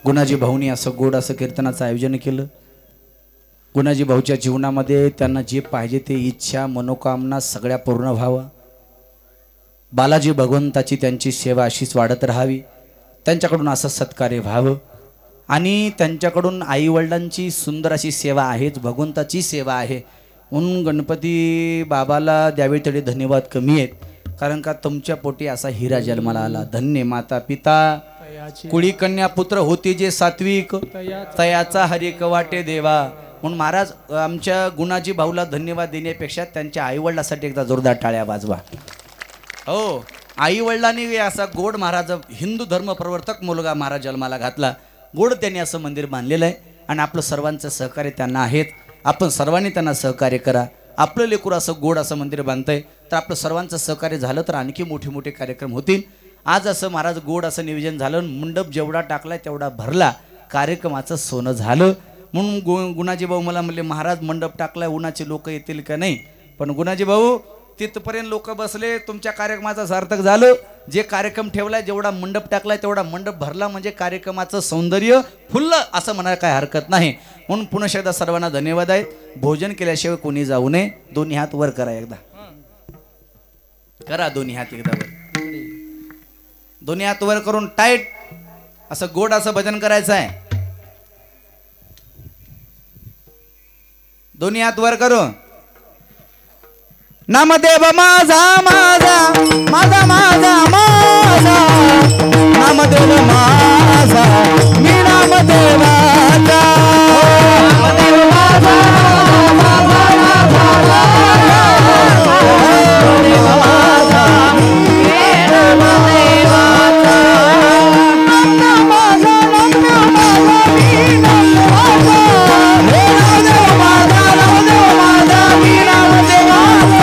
गुणाजी भाऊनी असं गोड असं कीर्तनाचं आयोजन केलं. गुणाजी भाऊच्या जीवनामध्ये त्यांना जे पाहिजे ते इच्छा मनोकामना सगळ्या पूर्ण व्हावा. बालाजी भगवंताची त्यांची सेवा अशीच वाढत राहावी. त्यांच्याकडून असं सत्कार्य व्हावं आणि त्यांच्याकडून आईवडिलांची सुंदर अशी सेवा आहेच, भगवंताची सेवा आहे. म्हणून गणपती बाबाला द्यावे तरी धन्यवाद कमी आहेत. कारण का तुमच्या पोटी असा हिरा जन्माला आला. धन्य माता पिता कुळी कन्या पुत्र होती जे सात्विक, तयाचा हरिक वाटे देवा. म्हणून महाराज आमच्या गुणाजी भाऊला धन्यवाद देण्यापेक्षा त्यांच्या आईवडिलासाठी एकदा जोरदार टाळ्या वाजवा. हो, आईवडिलांनी असा गोड महाराज हिंदू धर्म प्रवर्तक मुलगा महाराज जन्माला घातला. गोड त्यांनी असं मंदिर बांधलेलं आहे आणि आपलं सर्वांचं सहकार्य त्यांना आहेत. आपण सर्वांनी त्यांना सहकार्य करा. आपलं लेकरू असं गोड असं मंदिर बांधतंय तर आपलं सर्वांचं सहकार्य झालं तर आणखी मोठे मोठे कार्यक्रम होतील. आज असं महाराज गोड असं नियोजन झालं. मंडप जेवढा टाकलाय तेवढा भरला. कार्यक्रमाचं सोनं झालं. म्हणून गुणाजी भाऊ मला म्हणले महाराज मंडप टाकलाय उन्हाचे लोक येतील का नाही. पण गुणाजी भाऊ तिथपर्यंत लोक बसले, तुमच्या कार्यक्रमाचं सार्थक झालं. जे कार्यक्रम ठेवलाय जेवढा मंडप टाकलाय तेवढा मंडप भरला म्हणजे कार्यक्रमाचं सौंदर्य फुललं असं म्हणायला काय हरकत नाही. म्हणून पुन्हा एकदा सर्वांना धन्यवाद आहे. भोजन केल्याशिवाय कोणी जाऊ नये. दोन्ही हात वर करा, एकदा करा दोन्ही हात एकदा वर. दोन्ही हात वर करून टाईट असं गोड असं भजन करायचं आहे. दोन्ही हात वर करू. नामदेव माझा माझा माझा माझा माझा नामदेव माझा मी नामदेवाचा. नामदेव माझा माझा माझा नामदेव माझा मी नामदेवाचा. नाम माझा नाम माझा मी नामदेवाचा. हे नामदेव माझा नामदेव माझा मी नामदेवाचा.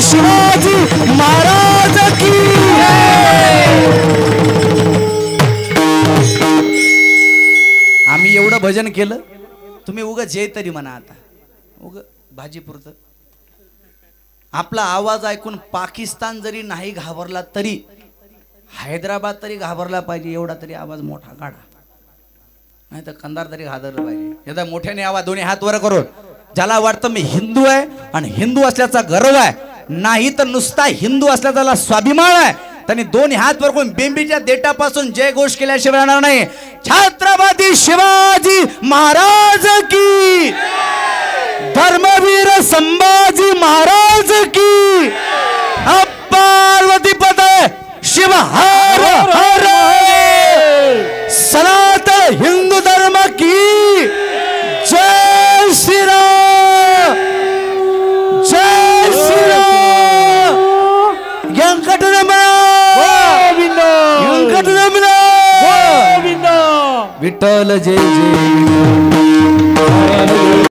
शिवाजी महाराज की. आम्ही एवढं भजन केलं, तुम्ही उग जे तरी म्हणा. आता उग भाजी पुरतं. आपला आवाज ऐकून पाकिस्तान जरी नाही घाबरला तरी हैदराबाद तरी घाबरला पाहिजे. एवढा तरी आवाज मोठा काढा, नाही तर कंदार तरी घाबरलं पाहिजे. एकदा मोठ्याने आवाज दोन्ही हात वर करून. ज्याला वाटतं मी हिंदू आहे आणि हिंदू असल्याचा गर्व आहे, नाही तर नुसता हिंदू असल्याचा स्वाभिमान आहे, त्यांनी दोन्ही हात वर करून बेंबीच्या देठापासून जय घोष केल्याशिवाय राहणार नाही. छत्रपती शिवाजी महाराज की. धर्मवीर संभाजी महाराज की. पार्वती पते शिव हर हर. सनातन हिंदू धर्म की जय श्री राम. जय श्री राम. व्यंकटरमण व्यंकटरमण विठ्ठल जय जय.